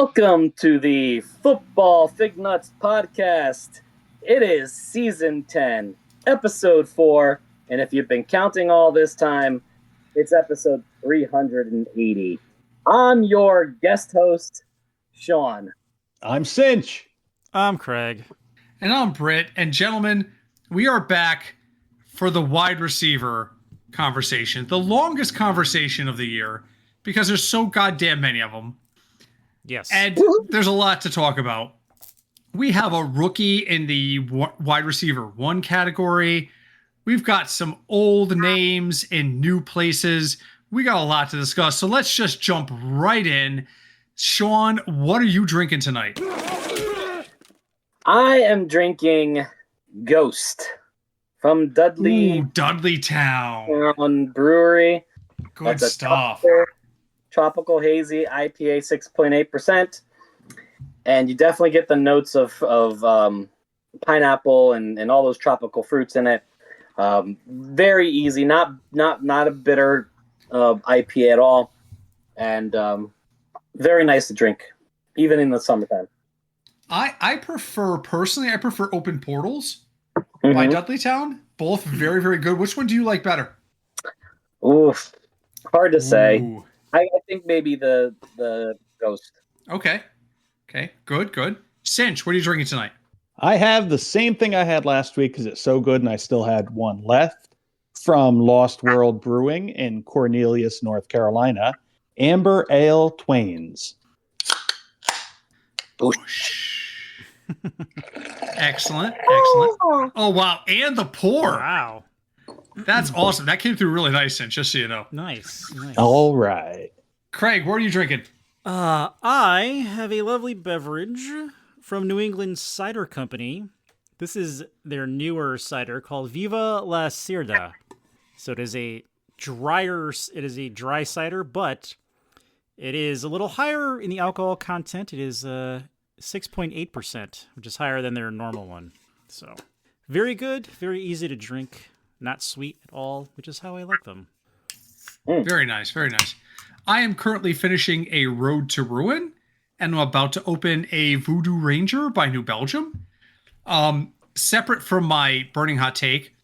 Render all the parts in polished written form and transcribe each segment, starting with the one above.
Welcome to the Football Fignuts podcast. It is season 10, episode 4, and if you've been counting all this time, it's episode 380. I'm your guest host, Sean. I'm Sinch. I'm Craig. And I'm Britt. And gentlemen, we are back for the wide receiver conversation, the longest conversation of the year, because there's so goddamn many of them. Yes. And there's a lot to talk about. We have a rookie in the wide receiver 1 category. We've got some old names in new places. We got a lot to discuss. So let's just jump right in. Sean, what are you drinking tonight? I am drinking Ghost from Dudley Town Brewery. Good That's stuff. Tropical hazy IPA, 6.8%, and you definitely get the notes of pineapple and all those tropical fruits in it. Very easy, not a bitter IPA at all, and very nice to drink, even in the summertime. I prefer Open Portals by Dudley Town. Both very, very good. Which one do you like better? Oof, hard to say. Ooh. I think maybe the Ghost. Okay, good. Sinch, what are you drinking tonight? I have the same thing I had last week because it's so good, and I still had one left from Lost World Brewing in Cornelius, North Carolina. Amber Ale Twains. Excellent. Oh, wow. And the pour. Wow. That's awesome. That came through really nice, Sinch, just so you know. Nice. All right. Craig, what are you drinking? I have a lovely beverage from New England Cider Company. This is their newer cider called Viva la Sirda. So it is a dry cider, but it is a little higher in the alcohol content. It is 6.8%, which is higher than their normal one. So very good, very easy to drink. Not sweet at all, which is how I like them. Very nice. I am currently finishing a Road to Ruin, and I'm about to open a Voodoo Ranger by New Belgium. Separate from my burning hot take,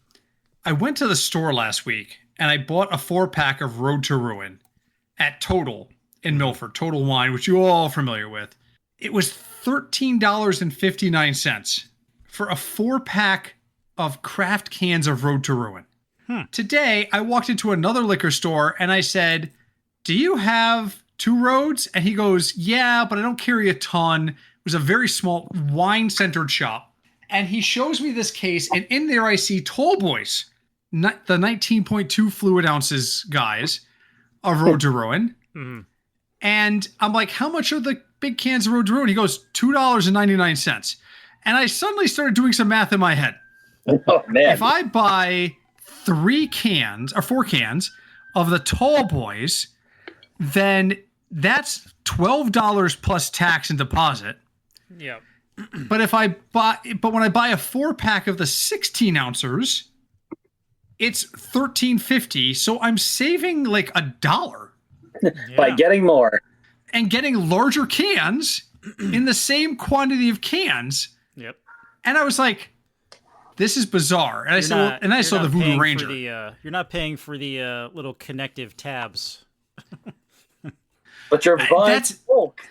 I went to the store last week, and I bought a 4-pack of Road to Ruin at Total in Milford, Total Wine, which you're all familiar with. It was $13.59 for a 4-pack of craft cans of Road to Ruin. Today, I walked into another liquor store and I said, "Do you have 2 roads?" And he goes, "Yeah, but I don't carry a ton." It was a very small wine-centered shop. And he shows me this case, and in there I see Tall Boys, the 19.2 fluid ounces guys of Road to Ruin. Mm-hmm. And I'm like, "How much are the big cans of Road to Ruin?" He goes, $2.99. And I suddenly started doing some math in my head. Oh, man. If I buy 4 cans of the Tall Boys, then that's $12 plus tax and deposit. Yep. But when I buy a 4-pack of the 16 ounces, it's $13.50. So I'm saving like $1 By getting more. and getting larger cans in the same quantity of cans. Yep. And I was like, this is bizarre. And I saw the Voodoo Ranger. You're not paying for the little connective tabs. But you're buying That's- bulk.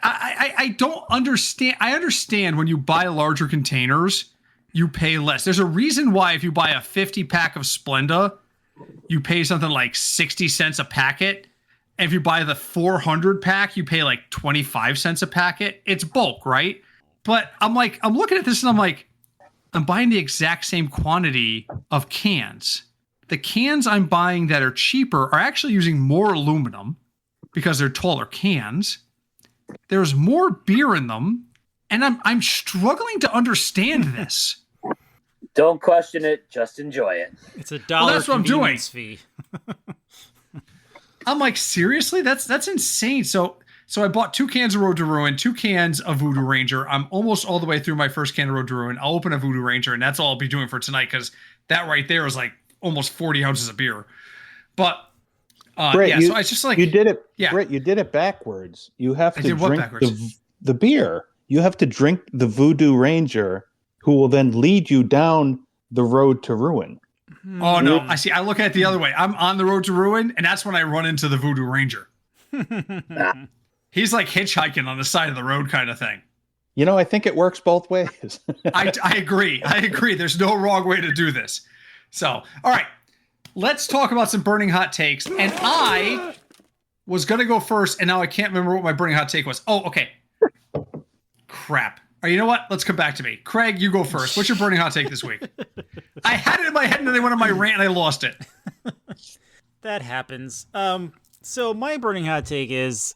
I don't understand. I understand when you buy larger containers, you pay less. There's a reason why if you buy a 50-pack of Splenda, you pay something like 60 cents a packet. And if you buy the 400-pack, you pay like 25 cents a packet. It's bulk, right? But I'm looking at this and I'm like, I'm buying the exact same quantity of cans. The cans I'm buying that are cheaper are actually using more aluminum because they're taller cans. There's more beer in them, and I'm struggling to understand this. Don't question it, just enjoy it. It's $1 that's what I'm doing. convenience fee. I'm like, seriously? That's insane. So I bought 2 cans of Road to Ruin, 2 cans of Voodoo Ranger. I'm almost all the way through my first can of Road to Ruin. I'll open a Voodoo Ranger, and that's all I'll be doing for tonight because that right there is like almost 40 ounces of beer. But Britt, so I just like you did it. Yeah. Britt, you did it backwards. You have to did what drink backwards? the beer. You have to drink the Voodoo Ranger, who will then lead you down the road to ruin. Oh no! I see. I look at it the other way. I'm on the road to ruin, and that's when I run into the Voodoo Ranger. He's like hitchhiking on the side of the road, kind of thing. You know, I think it works both ways. I agree. I agree. There's no wrong way to do this. So, all right, let's talk about some burning hot takes. And I was gonna go first, and now I can't remember what my burning hot take was. Oh, okay. Crap. All right, you know what? Let's come back to me. Craig, you go first. What's your burning hot take this week? I had it in my head and then I went on my rant and I lost it. That happens. So my burning hot take is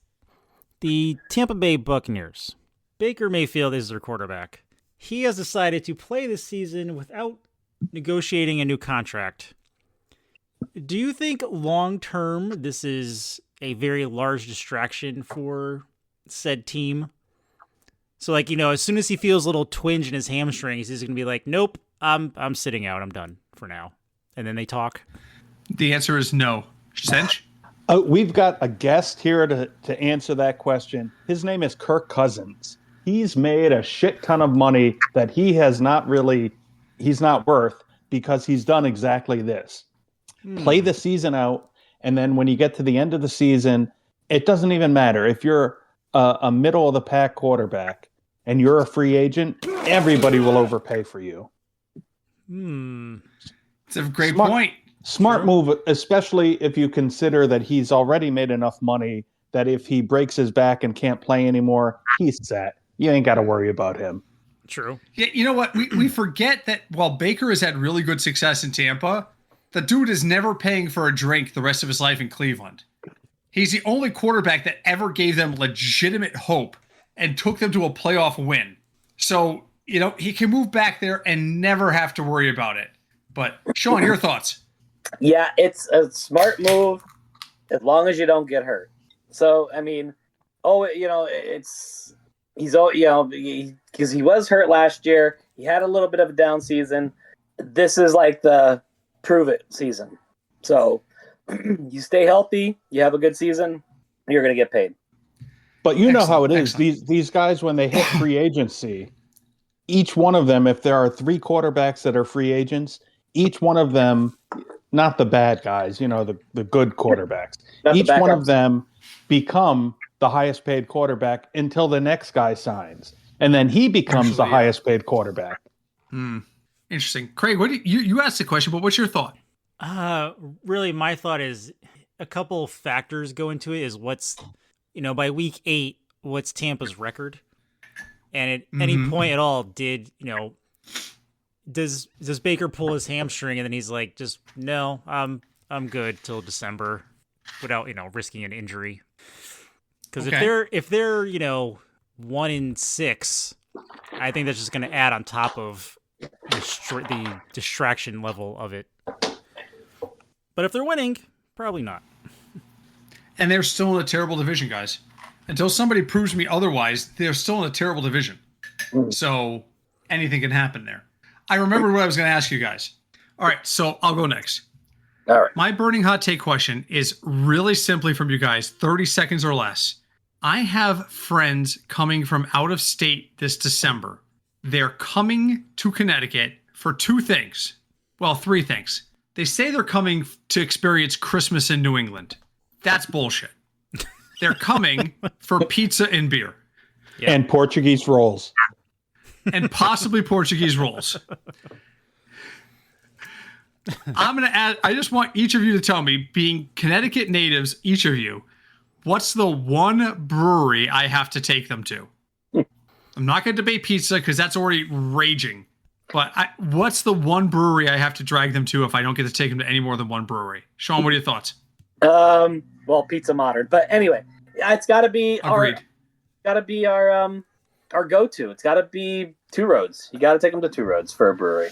the Tampa Bay Buccaneers. Baker Mayfield is their quarterback. He has decided to play this season without negotiating a new contract. Do you think long-term this is a very large distraction for said team? So, like, you know, as soon as he feels a little twinge in his hamstrings, he's going to be like, nope, I'm sitting out. I'm done for now. And then they talk. The answer is no. Sinch? We've got a guest here to answer that question. His name is Kirk Cousins. He's made a shit ton of money that he's not worth because he's done exactly this. Play the season out, and then when you get to the end of the season, it doesn't even matter. If you're a middle-of-the-pack quarterback and you're a free agent, everybody will overpay for you. It's a great point. Smart move, especially if you consider that he's already made enough money that if he breaks his back and can't play anymore, he's set. You ain't got to worry about him. True. Yeah, you know what? We forget that while Baker has had really good success in Tampa, the dude is never paying for a drink the rest of his life in Cleveland. He's the only quarterback that ever gave them legitimate hope and took them to a playoff win. So, you know, he can move back there and never have to worry about it. But, Sean, your thoughts? Yeah, it's a smart move as long as you don't get hurt. So, I mean, because he was hurt last year. He had a little bit of a down season. This is like the prove it season. So you stay healthy, you have a good season, you're going to get paid. But you know how it is. These guys, when they hit free agency, each one of them, if there are 3 quarterbacks that are free agents, each one of them, not the bad guys, you know, the good quarterbacks, each one of them become the highest paid quarterback until the next guy signs. And then he becomes the highest paid quarterback. Interesting. Craig, what you asked the question, but what's your thought? Really, my thought is a couple factors go into it. Is what's, you know, by week 8, what's Tampa's record? And at any point at all, does Baker pull his hamstring and then he's like, just no, I'm good till December without, you know, risking an injury. Because if they're 1-6, I think that's just going to add on top of the distraction level of it. But if they're winning, probably not. And they're still in a terrible division, guys. Until somebody proves to me otherwise, they're still in a terrible division. So anything can happen there. I remember what I was going to ask you guys. All right, so I'll go next. All right. My burning hot take question is really simply from you guys, 30 seconds or less. I have friends coming from out of state this December. They're coming to Connecticut for 2 things. Well, 3 things. They say they're coming to experience Christmas in New England. That's bullshit. They're coming for pizza and beer. Yeah. And Portuguese rolls. And possibly Portuguese rolls. I'm going to add, I just want each of you to tell me, being Connecticut natives, each of you, what's the one brewery I have to take them to? I'm not going to debate pizza because that's already raging. But what's the one brewery I have to drag them to if I don't get to take them to any more than one brewery? Sean, what are your thoughts? Well, Pizza Modern. But anyway, it's got to be our go-to. It's got to be Two Roads. You got to take them to Two Roads for a brewery.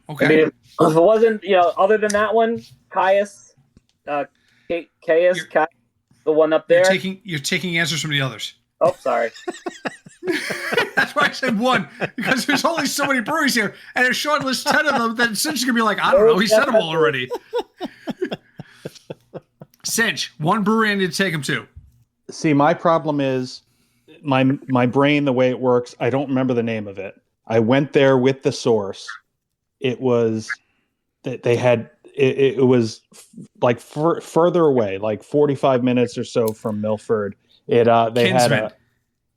Okay. I mean, if it wasn't, other than that one, Caius, the one up there. You're taking answers from the others. Oh, sorry. That's why I said one, because there's only so many breweries here, and if Sean lists 10 of them, then Sinch is gonna be like, I don't know, he said them all already. Sinch, one brewery I need to take him to. See, my problem is my brain, the way it works, I don't remember the name of it. I went there with the source. It was that they had it was like further away, like 45 minutes or so from Milford. They Kinsman.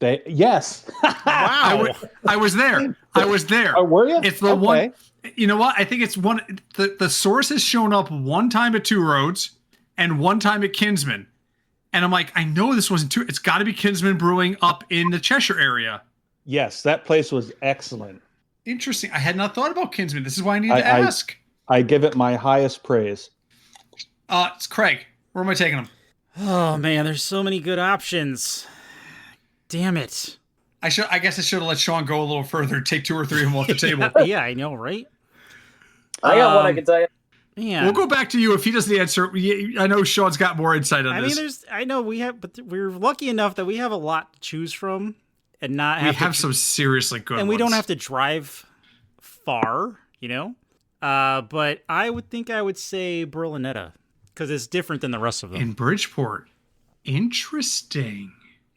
had yes. Wow. I was there. I was there. Oh, were you? It's the one. You know what? I think it's one. The source has shown up one time at Two Roads and one time at Kinsman. And I'm like, I know this wasn't It's got to be Kinsman Brewing up in the Cheshire area. Yes, that place was excellent. Interesting. I had not thought about Kinsman. This is why I needed to ask. I give it my highest praise. It's Craig. Where am I taking him? Oh man, there's so many good options. Damn it. I guess I should have let Sean go a little further and take 2 or 3 of them off the table. Yeah, I know, right? I got one I can tell you. Man. We'll go back to you if he doesn't answer. I know Sean's got more insight on this. I know we have, but we're lucky enough that we have a lot to choose from, and not have. We have some seriously good, and we ones. don't have to drive far, But I would say Berlinetta because it's different than the rest of them. In Bridgeport. Interesting.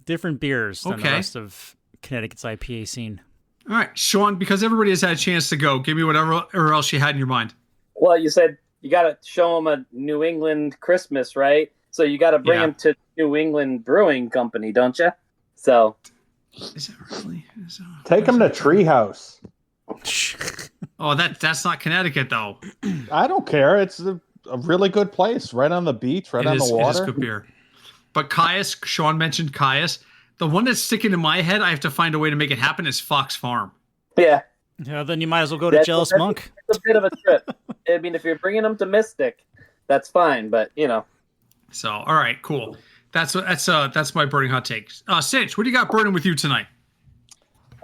Different beers than the rest of Connecticut's IPA scene. All right, Sean. Because everybody has had a chance to go, give me whatever else you had in your mind. Well, you said you got to show them a New England Christmas, right? So you got to bring them to New England Brewing Company, don't you? So is it really? Take them to Treehouse. Oh, that's not Connecticut though. I don't care. It's a really good place, right on the beach, right on the water. It is good beer. But Caius, Sean mentioned Caius. The one that's sticking in my head, I have to find a way to make it happen, is Fox Farm. Yeah. Yeah, then you might as well go to Jealous Monk. It's a bit of a trip. I mean, if you're bringing them to Mystic, that's fine, but So, all right, cool. That's my burning hot take. Sinch, what do you got burning with you tonight?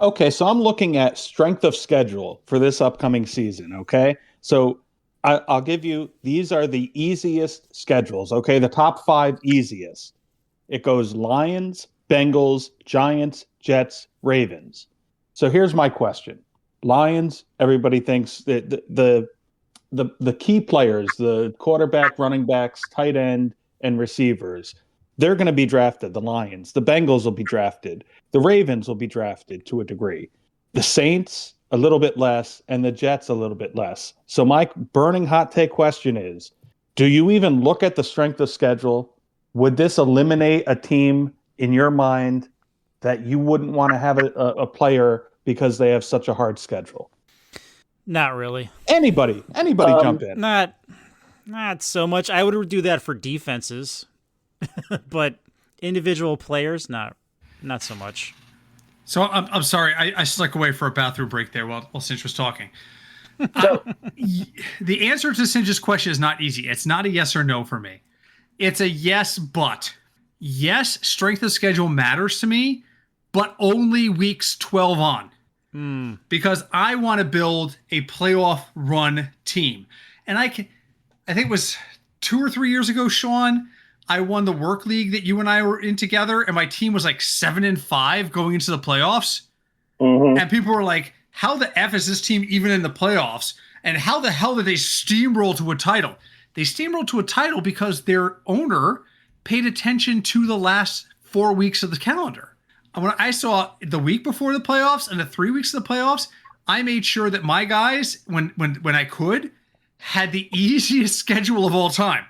Okay, so I'm looking at strength of schedule for this upcoming season. Okay, so I'll give you, these are the easiest schedules. Okay, the top 5 easiest. It goes Lions, Bengals, Giants, Jets, Ravens. So here's my question. Lions, everybody thinks that the key players, the quarterback, running backs, tight end, and receivers, they're going to be drafted. The Lions, the Bengals will be drafted. The Ravens will be drafted to a degree. The Saints, a little bit less, and the Jets, a little bit less. So my burning hot take question is, do you even look at the strength of schedule? Would this eliminate a team in your mind that you wouldn't want to have a player because they have such a hard schedule? Not really. Anybody jump in. Not so much. I would do that for defenses, but individual players, not so much. So I'm sorry, I snuck away for a bathroom break there while Sinch was talking. The answer to Sinch's question is not easy. It's not a yes or no for me. It's a yes, but. Yes, strength of schedule matters to me, but only weeks 12 on. Because I want to build a playoff run team. And I think it was 2 or 3 years ago, Sean, I won the work league that you and I were in together, and my team was like 7-5 going into the playoffs. Mm-hmm. And people were like, how the F is this team even in the playoffs? And how the hell did they steamroll to a title? They steamrolled to a title because their owner paid attention to the last 4 weeks of the calendar. And when I saw the week before the playoffs and the 3 weeks of the playoffs, I made sure that my guys, when I could, had the easiest schedule of all time.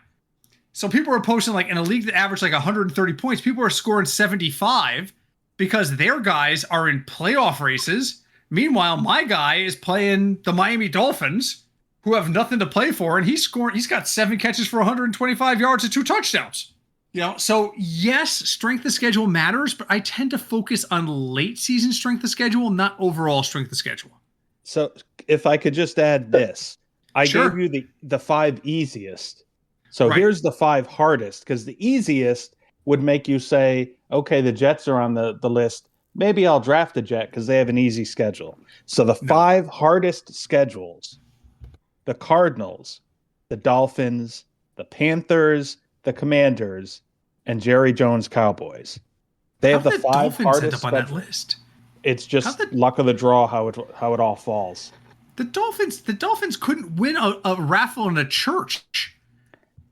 So people were posting, like, in a league that averaged like 130 points, people are scoring 75 because their guys are in playoff races. Meanwhile, my guy is playing the Miami Dolphins, who have nothing to play for, and he's got 7 catches for 125 yards and 2 touchdowns. So yes, strength of schedule matters, but I tend to focus on late season strength of schedule, not overall strength of schedule. So if I could just add this, I Sure. gave you the 5 easiest. So here's the 5 hardest, because the easiest would make you say, okay, the Jets are on the list. Maybe I'll draft a Jet because they have an easy schedule. So the 5 hardest schedules: the Cardinals, the Dolphins, the Panthers, the Commanders, and Jerry Jones Cowboys. They have the 5 Dolphins hardest end up on that schedules. list. It's just luck of the draw how it all falls. The Dolphins couldn't win a raffle in a church.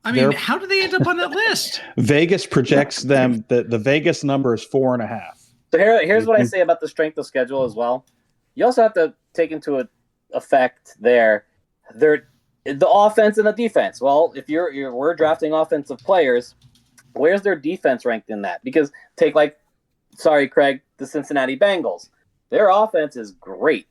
I mean, how do they end up on that list? Vegas projects them. The Vegas number is 4.5. So here's what I say about the strength of schedule as well. You also have to take into effect the offense and the defense. Well, if we're drafting offensive players, where's their defense ranked in that? Because Craig, the Cincinnati Bengals. Their offense is great.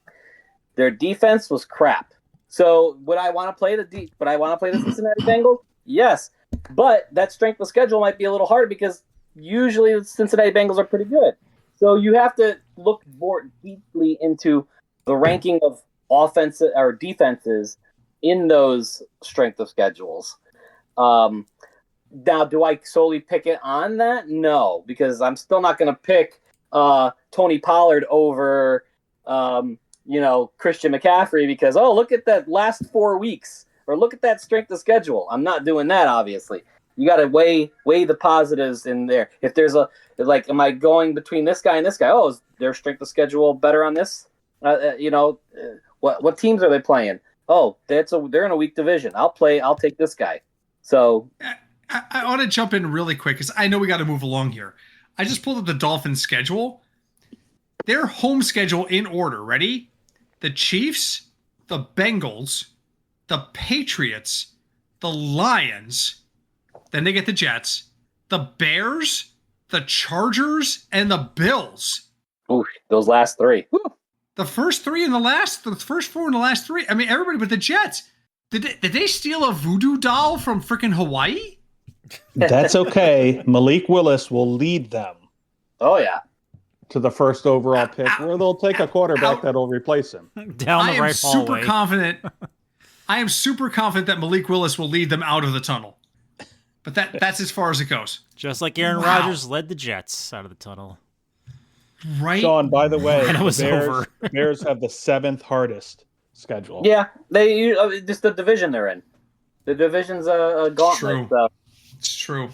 Their defense was crap. So would I want to play the Cincinnati Bengals? Yes. But that strength of schedule might be a little hard because usually the Cincinnati Bengals are pretty good. So you have to look more deeply into the ranking of offense or defenses in those strength of schedules. Now, do I solely pick it on that? No, because I'm still not going to pick Tony Pollard over, Christian McCaffrey because, look at that last 4 weeks or look at that strength of schedule. I'm not doing that, obviously. You got to weigh the positives in there. If there's am I going between this guy and this guy? Oh, is their strength of schedule better on this? What teams are they playing? Oh, they're in a weak division. I'll take this guy. So I want to jump in really quick because I know we got to move along here. I just pulled up the Dolphins' schedule. Their home schedule in order. Ready? The Chiefs, the Bengals, the Patriots, the Lions. Then they get the Jets, the Bears, the Chargers, and the Bills. Ooh, those last three. Woo. The first four in the last three. I mean, everybody but the Jets. Did they steal a voodoo doll from freaking Hawaii? That's okay. Malik Willis will lead them. Oh, yeah. To the first overall pick, where they'll take a quarterback that'll replace him. Down the right hallway. I am super confident that Malik Willis will lead them out of the tunnel. But that's as far as it goes. Just like Aaron Rodgers led the Jets out of the tunnel. Right. Sean, by the way, And it was over. the Bears have the 7th hardest schedule. Yeah, they just the division they're in. The division's a gauntlet. It's true.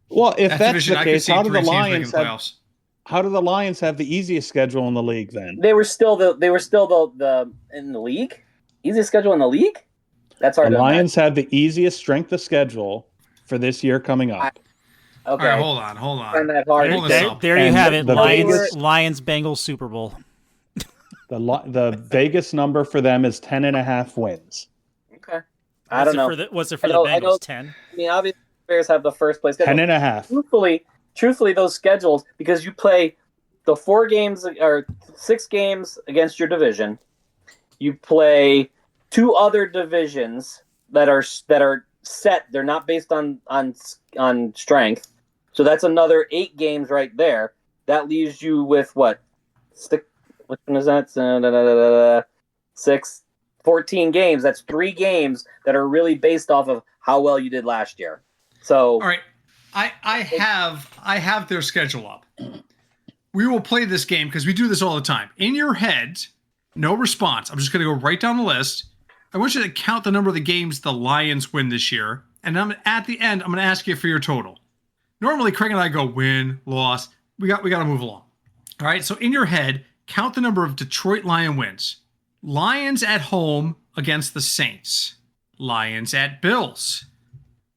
Well, if that's the case, how do the Lions have the easiest schedule in the league then? They were still the in the league? Easiest schedule in the league? That's hard. The Lions have the easiest strength of schedule for this year coming up. Okay. All right, hold on. There you have it. Lions Bengals Super Bowl. The Vegas number for them is 10.5 wins. Okay. I don't know. What's it for the Bengals? 10? I mean, obviously, the Bears have the first place schedule. 10.5. Truthfully, those schedules, because you play the 4 games or 6 games against your division, you play 2 other divisions that are set. They're not based on strength. So that's another 8 games right there. That leaves you with what? Which one is that? 14 games. That's 3 games that are really based off of how well you did last year. So all right, I have their schedule up. We will play this game because we do this all the time. In your head, no response. I'm just going to go right down the list. I want you to count the number of the games the Lions win this year, and at the end, I'm going to ask you for your total. Normally, Craig and I go win, loss. We got to move along. All right. So in your head, count the number of Detroit Lion wins. Lions at home against the Saints. Lions at Bills.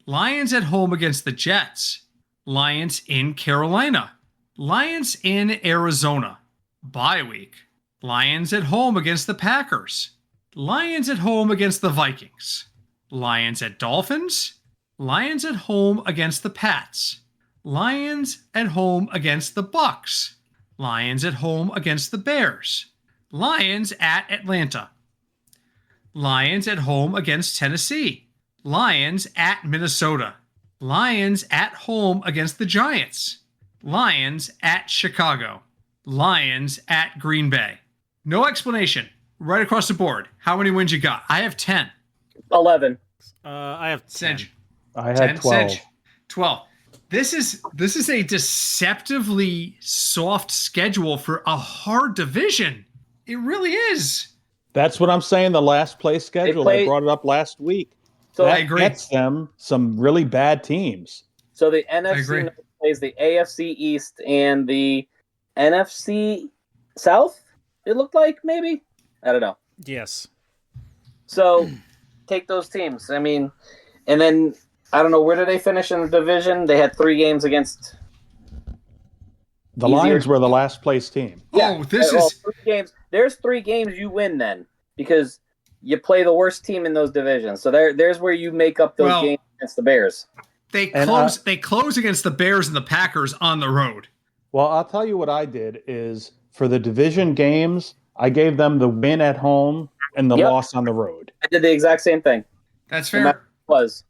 Lions at home against the Jets. Lions in Carolina. Lions in Arizona. Bye week. Lions at home against the Packers. Lions at home against the Vikings. Lions at Dolphins. Lions at home against the Pats. Lions at home against the Bucks. Lions at home against the Bears. Lions at Atlanta. Lions at home against Tennessee. Lions at Minnesota. Lions at home against the Giants. Lions at Chicago. Lions at Green Bay. No explanation. Right across the board. How many wins you got? I have 10. 11. I have 10. Sinch. I had 12. Sinch. 12. This is a deceptively soft schedule for a hard division. It really is. That's what I'm saying. The last place schedule. I brought it up last week. So that I agree. gets them some really bad teams. So the NFC plays the AFC East and the NFC South. It looked like maybe. I don't know. Yes. So take those teams. I mean, and then I don't know, where did they finish in the division? They had 3 games against The easier- Lions were the last place team. Oh, this is 3 games. There's 3 games you win then because you play the worst team in those divisions. So there's where you make up those games against the Bears. they And close against the Bears and the Packers on the road. Well, I'll tell you what I did is for the division games, I gave them the win at home and the loss on the road. I did the exact same thing. That's No matter fair. what it was.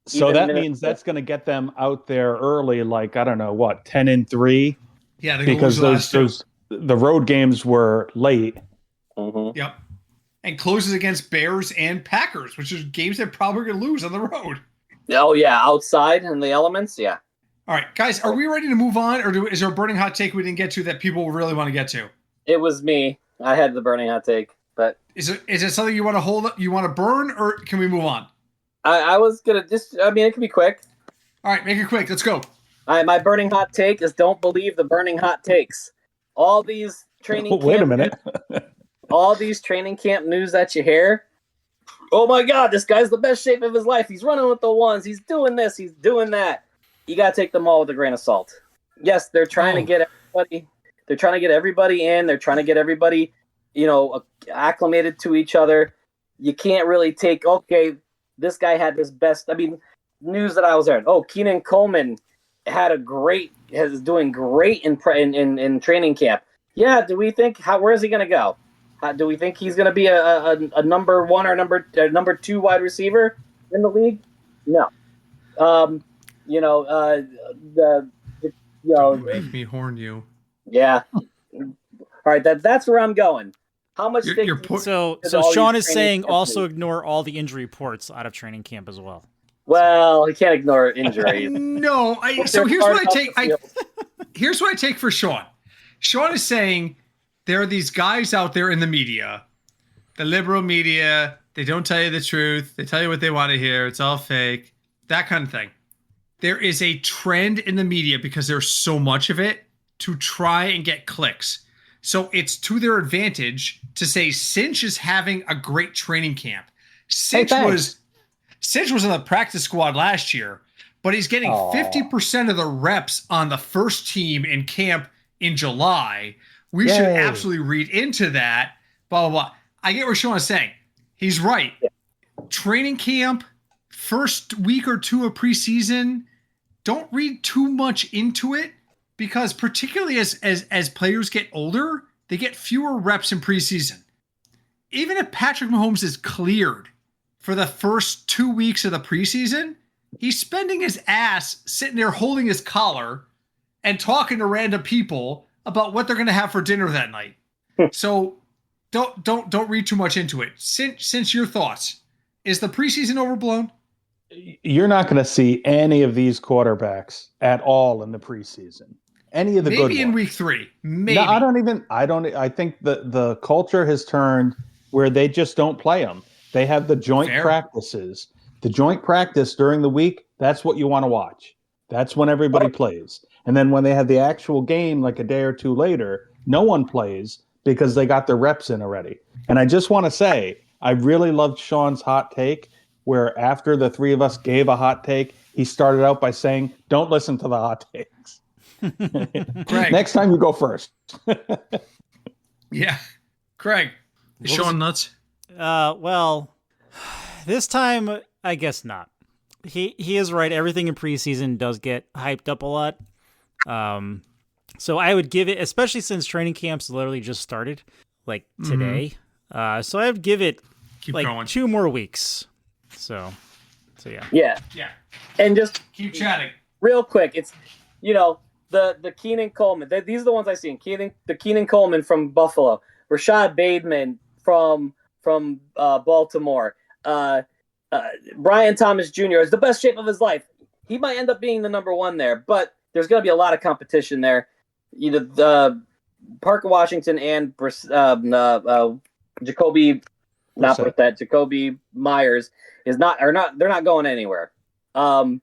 So Even that minute- means that's going to get them out there early, like, I don't know, what, 10-3? Yeah, they Because the road games were late. Mhm. Yep. And closes against Bears and Packers, which is games they're probably going to lose on the road. Oh, yeah, outside in the elements, yeah. All right, guys, are we ready to move on, or is there a burning hot take we didn't get to that people really want to get to? It was me. I had the burning hot take, but Is it something you want to hold up, you want to burn, or can we move on? I was going to just, I mean, it could be quick. All right, make it quick. Let's go. My burning hot take is don't believe the burning hot takes. All these training camp Wait a minute. all these training camp news that you hear. Oh my God, this guy's the best shape of his life. He's running with the ones. He's doing this. He's doing that. You got to take them all with a grain of salt. Yes, they're trying to get everybody. They're trying to get everybody in. They're trying to get everybody, acclimated to each other. You can't really take, okay, this guy had this best. I mean, news that I was hearing. Oh, Keenan Coleman is doing great in training camp. Yeah, do we think where is he going to go? Do we think he's going to be a number 1 or number 2 wide receiver in the league? No. Don't make me horn you. Yeah. All right, that's where I'm going. How much? So Sean is saying also ignore all the injury reports out of training camp as well. Well, he can't ignore injuries. No, so here's what I take. Here's what I take for Sean. Sean is saying there are these guys out there in the media, the liberal media. They don't tell you the truth. They tell you what they want to hear. It's all fake. That kind of thing. There is a trend in the media because there's so much of it to try and get clicks. So it's to their advantage to say Sinch is having a great training camp. Sinch was in the practice squad last year, but he's getting 50% of the reps on the first team in camp in July. We should absolutely read into that, blah, blah, blah. I get what Sean is saying. He's right. Training camp, first week or 2 of preseason, don't read too much into it because particularly as players get older, they get fewer reps in preseason. Even if Patrick Mahomes is cleared for the first 2 weeks of the preseason, he's spending his ass sitting there holding his collar and talking to random people about what they're going to have for dinner that night. So don't read too much into it. Since your thoughts, is the preseason overblown? You're not going to see any of these quarterbacks at all in the preseason. Any of the good ones. Maybe in week 3. Maybe. No, I think the culture has turned where they just don't play them. They have the joint practices. The joint practice during the week, that's what you want to watch. That's when everybody plays. And then when they have the actual game like a day or 2 later, no one plays because they got their reps in already. And I just want to say, I really loved Sean's hot take where after the 3 of us gave a hot take, he started out by saying, don't listen to the hot takes. Next time you go first. Yeah. Craig, is Sean nuts? Well, this time, I guess not. He is right. Everything in preseason does get hyped up a lot. So I would give it, especially since training camps literally just started, like today. So I would give it going. 2 more weeks. So yeah. Yeah. And just keep chatting real quick. It's the Keenan Coleman. These are the ones I seen. The Keenan Coleman from Buffalo, Rashad Bateman from Baltimore. Brian Thomas Jr. is the best shape of his life. He might end up being the number 1 there, but there's going to be a lot of competition there. Parker Washington and Jacoby, not with that. Jacoby Myers they're not going anywhere. And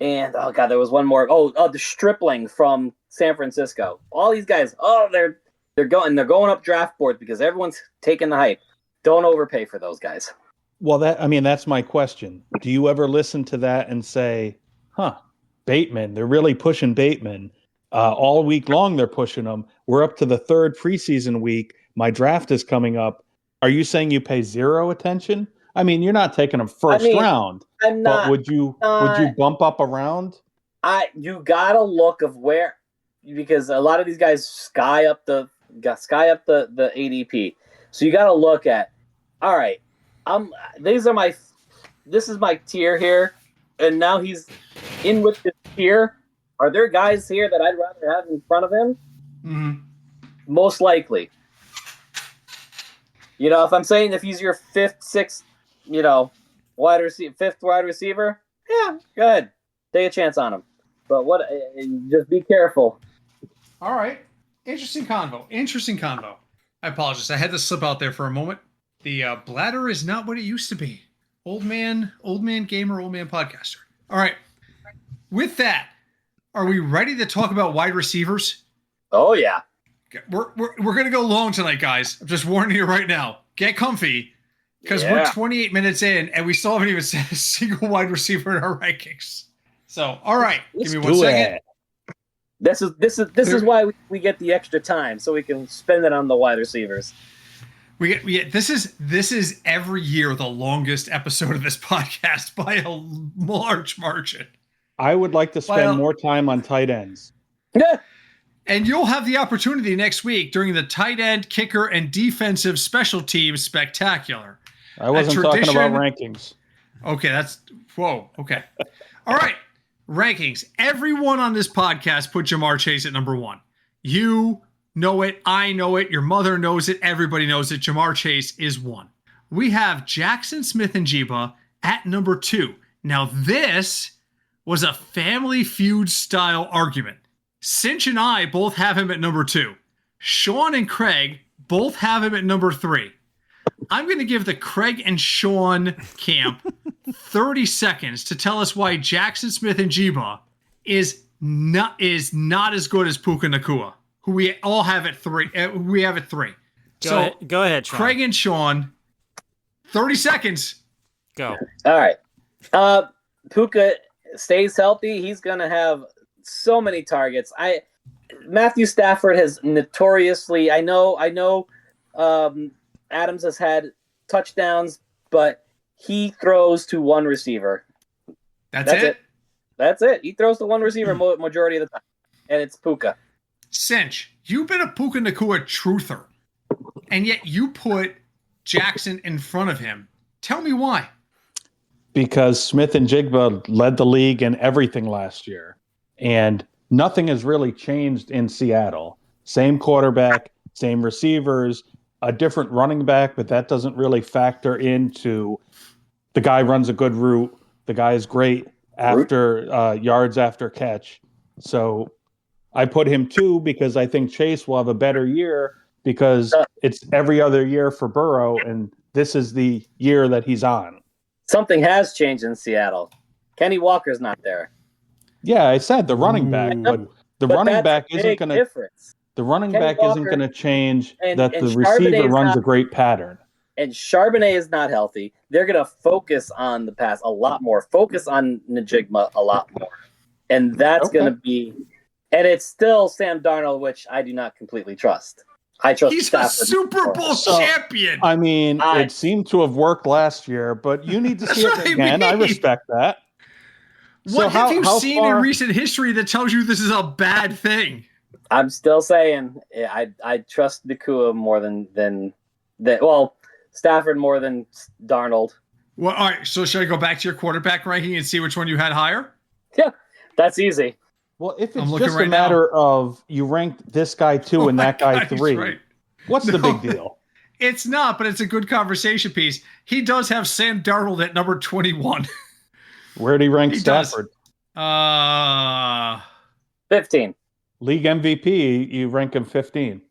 oh god, there was one more. The Stripling from San Francisco. All these guys. They're going up draft boards because everyone's taking the hype. Don't overpay for those guys. Well, that's my question. Do you ever listen to that and say, Bateman, they're really pushing Bateman. All week long, they're pushing him. We're up to the third preseason week. My draft is coming up. Are you saying you pay zero attention? I mean, you're not taking him first round. I'm not. But would you bump up a round? You gotta look of where, because a lot of these guys sky up the ADP. So you gotta look at, all right, this is my tier here, and now he's in with this tier. Are there guys here that I'd rather have in front of him? Mm-hmm. Most likely. If I'm saying if he's your fifth wide receiver, yeah, go ahead. Take a chance on him. But just be careful. All right. Interesting convo. I apologize. I had to slip out there for a moment. The bladder is not what it used to be. Old man gamer, old man podcaster. All right. With that, are we ready to talk about wide receivers? Oh, yeah. We're going to go long tonight, guys. I'm just warning you right now. Get comfy, because we're 28 minutes in, and we still haven't even said a single wide receiver in our rankings. So, all right. Give me 1 second. This is why we get the extra time, so we can spend it on the wide receivers. We get this is every year the longest episode of this podcast by a large margin. I would like to spend more time on tight ends. Yeah. And you'll have the opportunity next week during the tight end, kicker, and defensive special teams spectacular. I wasn't talking about rankings. Okay, okay. All right. Rankings. Everyone on this podcast put Ja'Marr Chase at number 1. You know it. I know it. Your mother knows it. Everybody knows it. Ja'Marr Chase is 1. We have Jackson Smith-Njigba at number 2. Now, this was a Family Feud style argument. Sinch and I both have him at number 2. Sean and Craig both have him at number 3. I'm going to give the Craig and Sean camp 30 seconds to tell us why Jackson Smith-Njigba is not as good as Puka Nacua, who we all have at 3. Go ahead, Sean. Craig and Sean, 30 seconds. Go. All right. Puka stays healthy. He's going to have so many targets. Matthew Stafford has notoriously, I know Adams has had touchdowns, but he throws to one receiver. That's it? That's it. He throws to one receiver majority of the time, and it's Puka. Cinch, you've been a Puka Nacua truther, and yet you put Jackson in front of him. Tell me why. Because Smith-Njigba led the league in everything last year, and nothing has really changed in Seattle. Same quarterback, same receivers, a different running back, but that doesn't really factor into the guy runs a good route. The guy is great after yards after catch. So I put him 2 because I think Chase will have a better year because it's every other year for Burrow, and this is the year that he's on. Something has changed in Seattle. Kenny Walker's not there. Yeah, I said the running back, but the running back isn't going to. The running back isn't going to change that the receiver runs a great pattern. And Charbonnet is not healthy. They're going to focus on the pass a lot more. Focus on Njigba a lot more. And that's going to be – and it's still Sam Darnold, which I do not completely trust. I trust He's Stafford a Super Bowl champion. I mean, it seemed to have worked last year, but you need to see it again. I respect that. What have you seen in recent history that tells you this is a bad thing? I'm still saying I trust Nacua more than Stafford more than Darnold. Well, all right. So should I go back to your quarterback ranking and see which one you had higher? Yeah, that's easy. Well, if it's just a matter of you ranked this guy 2 and that guy 3, what's the big deal? It's not, but it's a good conversation piece. He does have Sam Darnold at number 21. Where'd he rank Stafford? 15. League MVP, you rank him 15.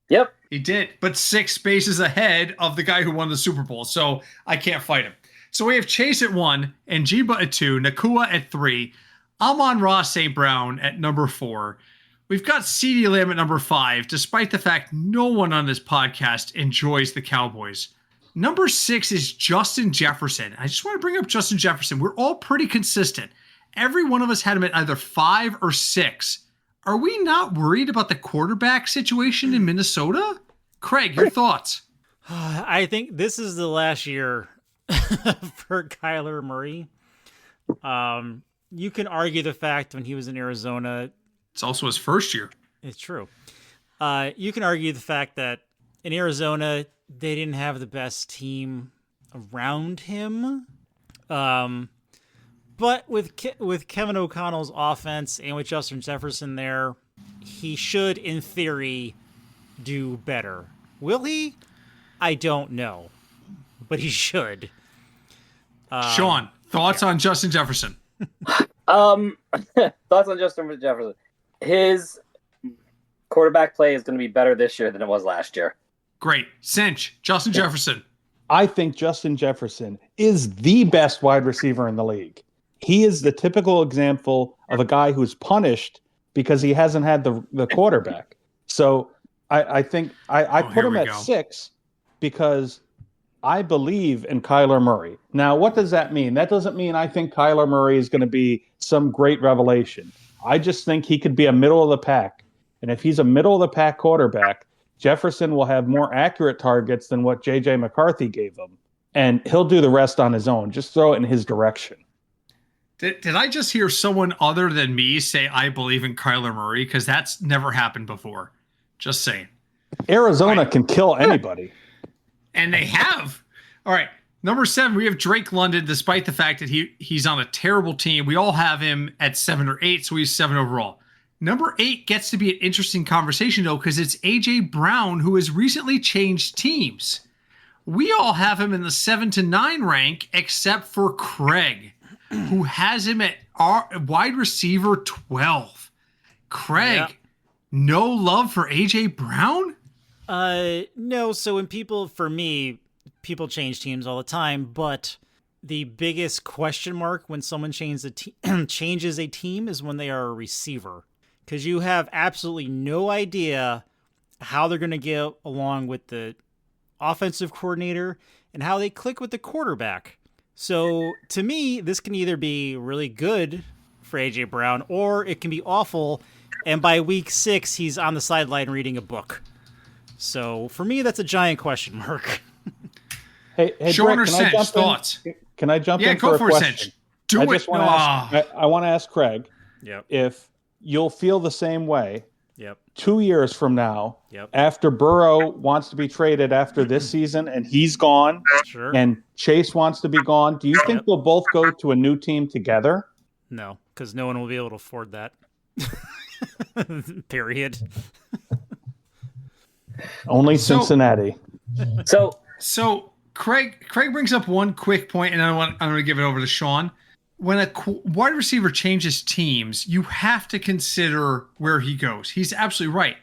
Yep. He did, but 6 spaces ahead of the guy who won the Super Bowl, so I can't fight him. So we have Chase at 1, and Njigba at 2, Nacua at 3, Amon-Ra St. Brown at number 4. We've got CeeDee Lamb at number 5, despite the fact no one on this podcast enjoys the Cowboys. Number 6 is Justin Jefferson. I just want to bring up Justin Jefferson. We're all pretty consistent. Every one of us had him at either 5 or 6. Are we not worried about the quarterback situation in Minnesota? Craig, your thoughts? I think this is the last year for Kyler Murray. You can argue the fact when he was in Arizona. It's also his first year. It's true. You can argue the fact that in Arizona, they didn't have the best team around him. But with Kevin O'Connell's offense and with Justin Jefferson there, he should, in theory, do better. Will he? I don't know. But he should. Sean, thoughts on Justin Jefferson? Thoughts on Justin Jefferson. His quarterback play is going to be better this year than it was last year. Great. Sinch, Justin Jefferson. I think Justin Jefferson is the best wide receiver in the league. He is the typical example of a guy who's punished because he hasn't had the quarterback. So I think I put him at 6 because I believe in Kyler Murray. Now, what does that mean? That doesn't mean I think Kyler Murray is going to be some great revelation. I just think he could be a middle of the pack. And if he's a middle of the pack quarterback, Jefferson will have more accurate targets than what J.J. McCarthy gave him. And he'll do the rest on his own. Just throw it in his direction. Did I just hear someone other than me say I believe in Kyler Murray? Because that's never happened before. Just saying. Arizona can kill anybody. And they have. All right. Number 7, we have Drake London, despite the fact that he's on a terrible team. We all have him at 7 or 8, so he's 7 overall. Number 8 gets to be an interesting conversation, though, because it's A.J. Brown, who has recently changed teams. We all have him in the 7 to 9 rank, except for Craig, who has him at wide receiver 12. Craig, no love for A.J. Brown? No. So when people change teams all the time, but the biggest question mark when someone changes a team is when they are a receiver. Because you have absolutely no idea how they're going to get along with the offensive coordinator and how they click with the quarterback. So to me, this can either be really good for A.J. Brown or it can be awful. And by week 6, he's on the sideline reading a book. So for me, that's a giant question mark. Hey, Sean Britt, or Sinch, thoughts? Can I jump in go for a question? Sinch. Do it. I want to ask Craig Yep. if you'll feel the same way Yep. 2 years from now, Yep. after Burrow wants to be traded after this season and he's gone, Sure. and Chase wants to be gone. Do you think they'll both go to a new team together? No, because no one will be able to afford that. Period. Only Cincinnati. So Craig brings up one quick point, and I'm going to give it over to Sean. When a wide receiver changes teams, you have to consider where he goes. He's absolutely right.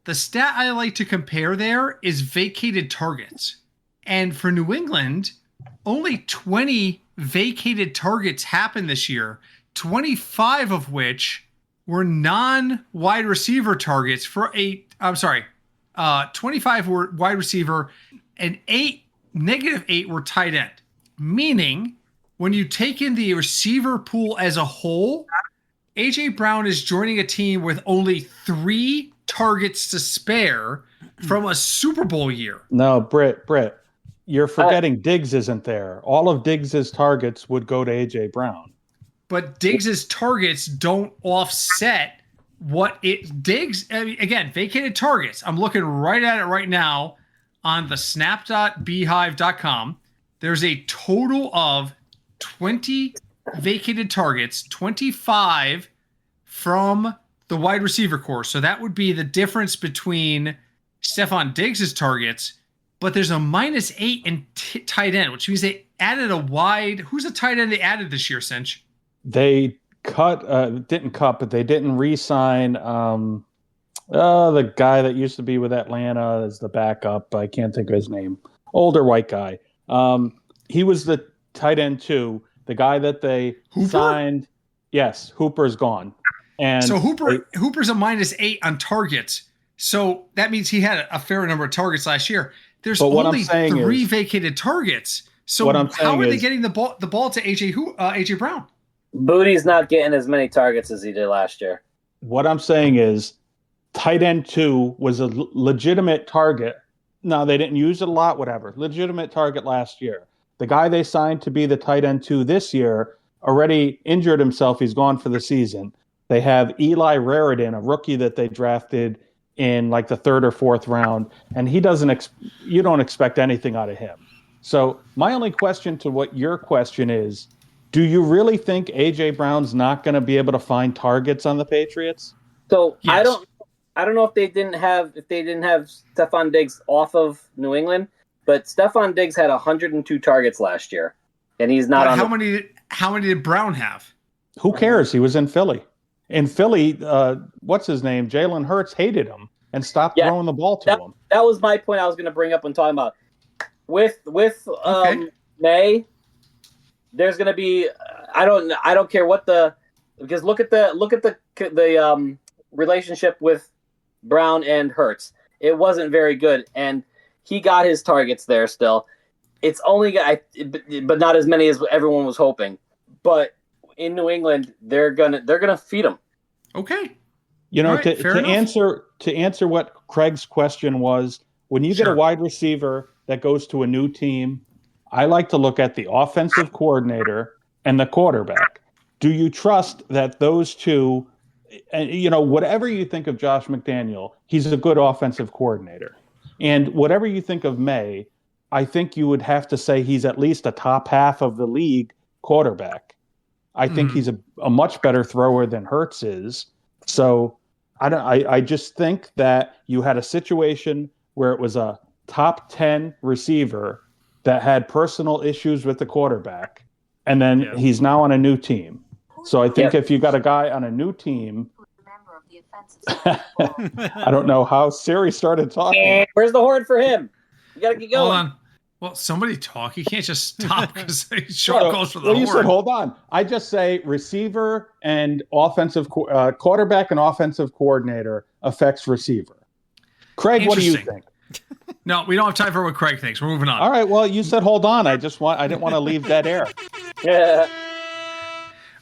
The stat I like to compare there is vacated targets. And for New England, only 20 vacated targets happened this year, 25 of which were non-wide receiver targets 25 were wide receiver and -8 were tight end. Meaning, when you take in the receiver pool as a whole, A.J. Brown is joining a team with only 3 targets to spare from a Super Bowl year. No, Britt, you're forgetting Diggs isn't there. All of Diggs's targets would go to A.J. Brown. But Diggs's targets don't offset again, vacated targets. I'm looking right at it right now on the snap.beehive.com. There's a total of 20 vacated targets, 25 from the wide receiver core. So that would be the difference between Stephon Diggs' targets, but there's a -8 in tight end, which means they added a wide. Who's the tight end they added this year, Sinch? They didn't cut, but they didn't re-sign the guy that used to be with Atlanta as the backup. I can't think of his name. Older white guy. He was the tight end too. The guy that they signed. Yes, Hooper's gone. And so Hooper's a -8 on targets. So that means he had a fair number of targets last year. There's But what I'm only saying 3 is- vacated targets. So What I'm how saying are they is- getting the ball to AJ Brown? Booty's not getting as many targets as he did last year. What I'm saying is tight end 2 was a legitimate target. No, they didn't use it a lot, whatever. Legitimate target last year. The guy they signed to be the tight end 2 this year already injured himself. He's gone for the season. They have Eli Raritan, a rookie that they drafted in like the 3rd or 4th round, and he doesn't. You don't expect anything out of him. So my only question to what your question is, do you really think AJ Brown's not going to be able to find targets on the Patriots? So Yes. I don't know if they didn't have Stephon Diggs off of New England, but Stephon Diggs had 102 targets last year, and he's not But on. how many did Brown have? Who cares? He was in Philly. In Philly, what's his name? Jalen Hurts hated him and stopped throwing the ball to him. That was my point I was going to bring up when talking about with May. There's going to be I don't care what because look at the relationship with Brown and Hurts. It wasn't very good, and he got his targets there still. It's only but not as many as everyone was hoping. But in New England, they're gonna feed him. Okay. You know, All right, to answer what Craig's question was, when you get a wide receiver that goes to a new team, I like to look at the offensive coordinator and the quarterback. Do you trust that those two, and you know, whatever you think of Josh McDaniel, he's a good offensive coordinator. And whatever you think of May, I think you would have to say he's at least a top half of the league quarterback. I think he's a much better thrower than Hurts is. So I just think that you had a situation where it was a top 10 receiver that had personal issues with the quarterback, and then he's now on a new team. So I think if you got a guy on a new team, I don't know how Siri started talking. Where's the horn for him? You got to get going. Hold on. Well, somebody talk. You can't just stop because Sean goes for the horn. You said hold on. I just say receiver and offensive quarterback and offensive coordinator affects receiver. Craig, what do you think? No, we don't have time for what Craig thinks. We're moving on. All right. Well, you said hold on. I didn't want to leave dead air. Yeah.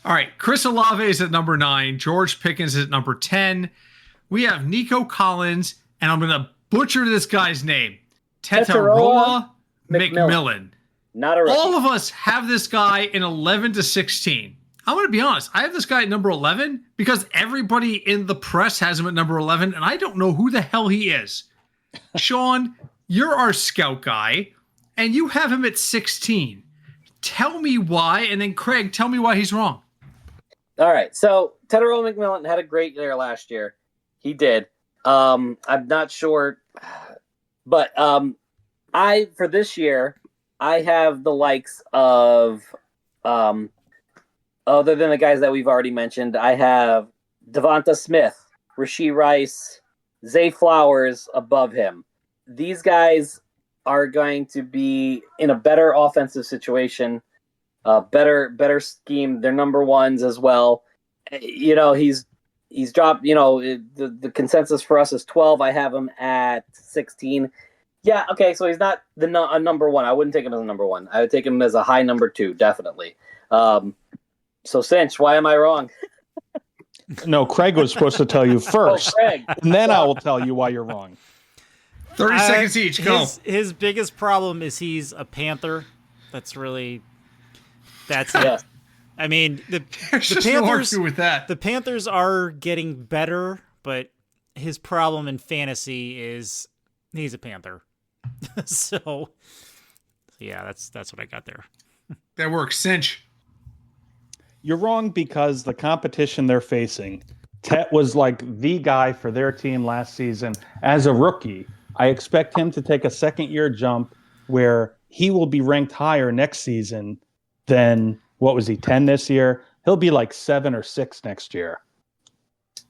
All right. Chris Olave is at number 9. George Pickens is at number 10. We have Nico Collins, and I'm going to butcher this guy's name. Tetaroa McMillan. Not a rookie. All of us have this guy in 11 to 16. I'm going to be honest. I have this guy at number 11 because everybody in the press has him at number 11, and I don't know who the hell he is. Sean, you're our scout guy, and you have him at 16. Tell me why, and then Craig, tell me why he's wrong. All right. So Tetaroa McMillan had a great year last year. He did. I'm not sure, but for this year, I have the likes of, other than the guys that we've already mentioned, I have Devonta Smith, Rashee Rice, Zay Flowers above him. These guys are going to be in a better offensive situation, better scheme. They're number ones as well. You know, he's dropped. You know, the consensus for us is 12. I have him at 16. Yeah, okay, so he's not a number one. I wouldn't take him as a number one. I would take him as a high number 2, definitely. So, Sinch, why am I wrong? No, Craig was supposed to tell you first, and then I will tell you why you're wrong. 30 seconds each, go. His biggest problem is he's a Panther. That's it. I mean, the Panthers with that. The Panthers are getting better, but his problem in fantasy is he's a Panther. So yeah, that's what I got there. That works. Cinch. You're wrong because the competition they're facing, Tet was like the guy for their team last season as a rookie. I expect him to take a second-year jump where he will be ranked higher next season than, what was he, 10 this year? He'll be like 7 or 6 next year.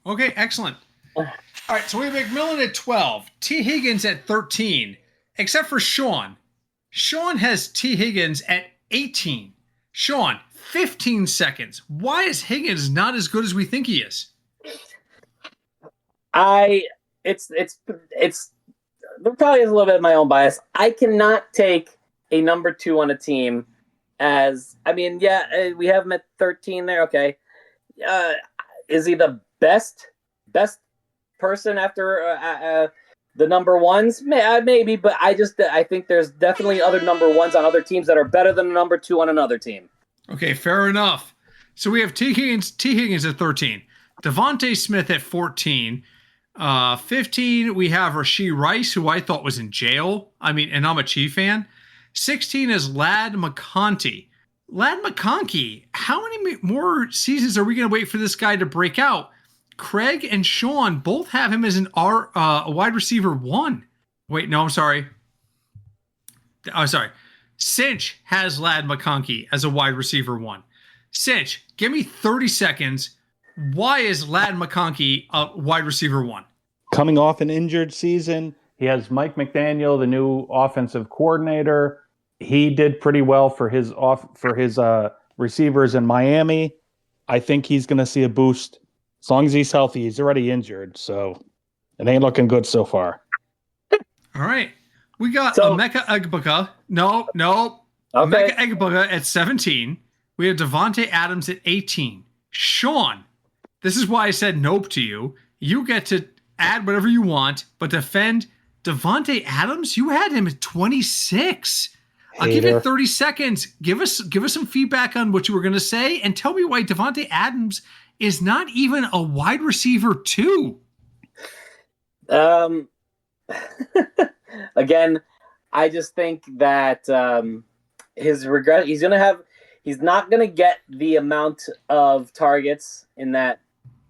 Okay, excellent. All right, so we have McMillan at 12, T. Higgins at 13, except for Sean. Sean has T. Higgins at 18. Sean, 15 seconds. Why is Higgins not as good as we think he is? there probably is a little bit of my own bias. I cannot take a number 2 on a team as, I mean, yeah, we have him at 13 there. Okay. Is he the best person after the number ones? Maybe, but I think there's definitely other number ones on other teams that are better than a number 2 on another team. Okay, fair enough. So we have T. Higgins at 13, Devontae Smith at 14. 15, we have Rashee Rice, who I thought was in jail. I mean, and I'm a Chief fan. 16 is Ladd McConkey. Ladd McConkey, how many more seasons are we going to wait for this guy to break out? Craig and Sean both have him as a wide receiver 1. Wait, no, I'm sorry. Sinch has Ladd McConkey as a wide receiver 1. Sinch, give me 30 seconds. Why is Ladd McConkey a wide receiver 1? Coming off an injured season, he has Mike McDaniel, the new offensive coordinator. He did pretty well for his receivers in Miami. I think he's going to see a boost as long as he's healthy. He's already injured, so it ain't looking good so far. All right. We got Emeka Egbuka. No. Okay. Emeka Egbuka at 17. We have Devontae Adams at 18. Sean, this is why I said nope to you. You get to add whatever you want, but defend Devontae Adams. You had him at 26. I'll give you 30 seconds. Give us some feedback on what you were going to say, and tell me why Devontae Adams is not even a wide receiver 2. Again, I just think that he's not going to get the amount of targets in that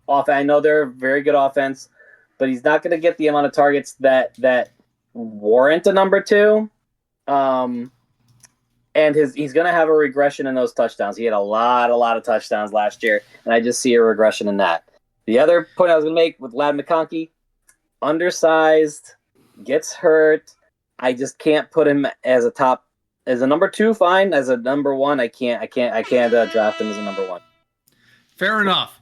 offense. I know they're a very good offense, but he's not going to get the amount of targets that warrant a number 2. And he's going to have a regression in those touchdowns. He had a lot of touchdowns last year, and I just see a regression in that. The other point I was going to make with Ladd McConkey, undersized, gets hurt. I just can't put him as a number 2. Fine, as a number 1, I can't draft him as a number 1. Fair enough.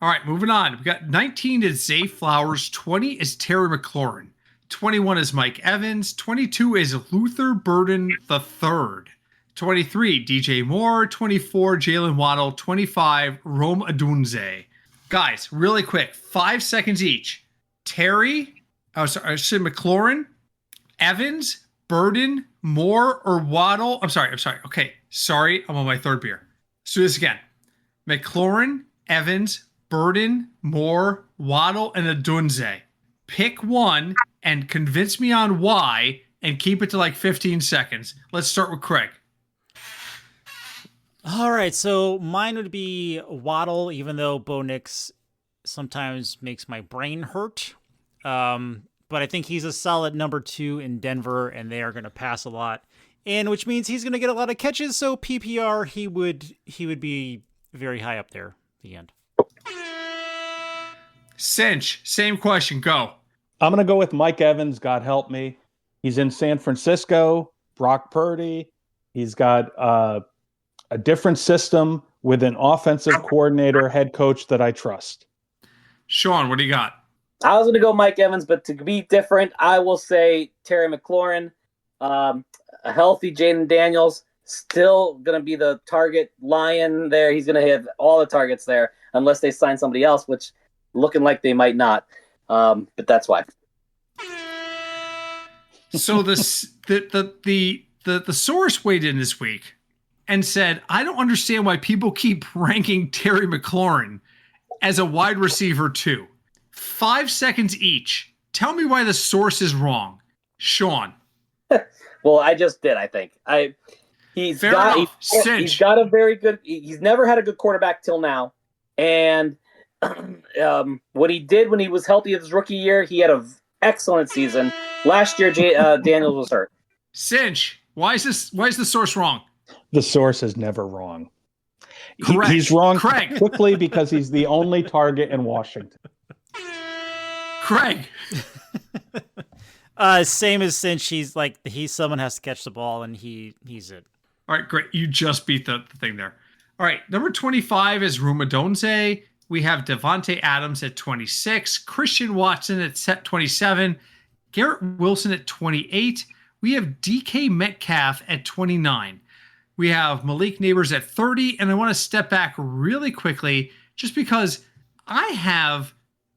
All right, moving on. We got 19 is Zay Flowers, 20 is Terry McLaurin, 21 is Mike Evans, 22 is Luther Burden III. 23, DJ Moore. 24, Jalen Waddle. 25, Rome Odunze. Guys, really quick, 5 seconds each. McLaurin, Evans, Burden, Moore, or Waddle. I'm sorry. Okay, sorry, I'm on my 3rd beer. Let's do this again. McLaurin, Evans, Burden, Moore, Waddle, and Odunze. Pick one and convince me on why, and keep it to like 15 seconds. Let's start with Craig. All right, so mine would be Waddle, even though Bo Nix sometimes makes my brain hurt. But I think he's a solid number 2 in Denver, and they are going to pass a lot, and which means he's going to get a lot of catches. So PPR, he would be very high up there at the end. Sinch, same question. Go. I'm going to go with Mike Evans. God help me. He's in San Francisco. Brock Purdy. He's got a different system with an offensive coordinator, head coach that I trust. Sean, what do you got? I was going to go Mike Evans, but to be different, I will say Terry McLaurin. A healthy Jaden Daniels, still going to be the target lion there. He's going to hit all the targets there, unless they sign somebody else, which looking like they might not. But that's why. So the source weighed in this week and said, I don't understand why people keep ranking Terry McLaurin as a wide receiver 2. 5 seconds each. Tell me why the source is wrong. Sean. Well, I just did, I think. He's got a very good – he's never had a good quarterback till now. And what he did when he was healthy his rookie year, he had an excellent season. Last year, Daniels was hurt. Sinch, why is the source wrong? The source is never wrong. Correct. He's wrong Craig. quickly because he's the only target in Washington. Craig. Same as Sinch. He's someone has to catch the ball, and he's it. All right, great. You just beat the thing there. All right, number 25 is Rome Odunze. we have Devontae Adams at 26, Christian Watson at 27, Garrett Wilson at 28. We have DK Metcalf at 29. We have Malik Neighbors at 30. And I want to step back really quickly just because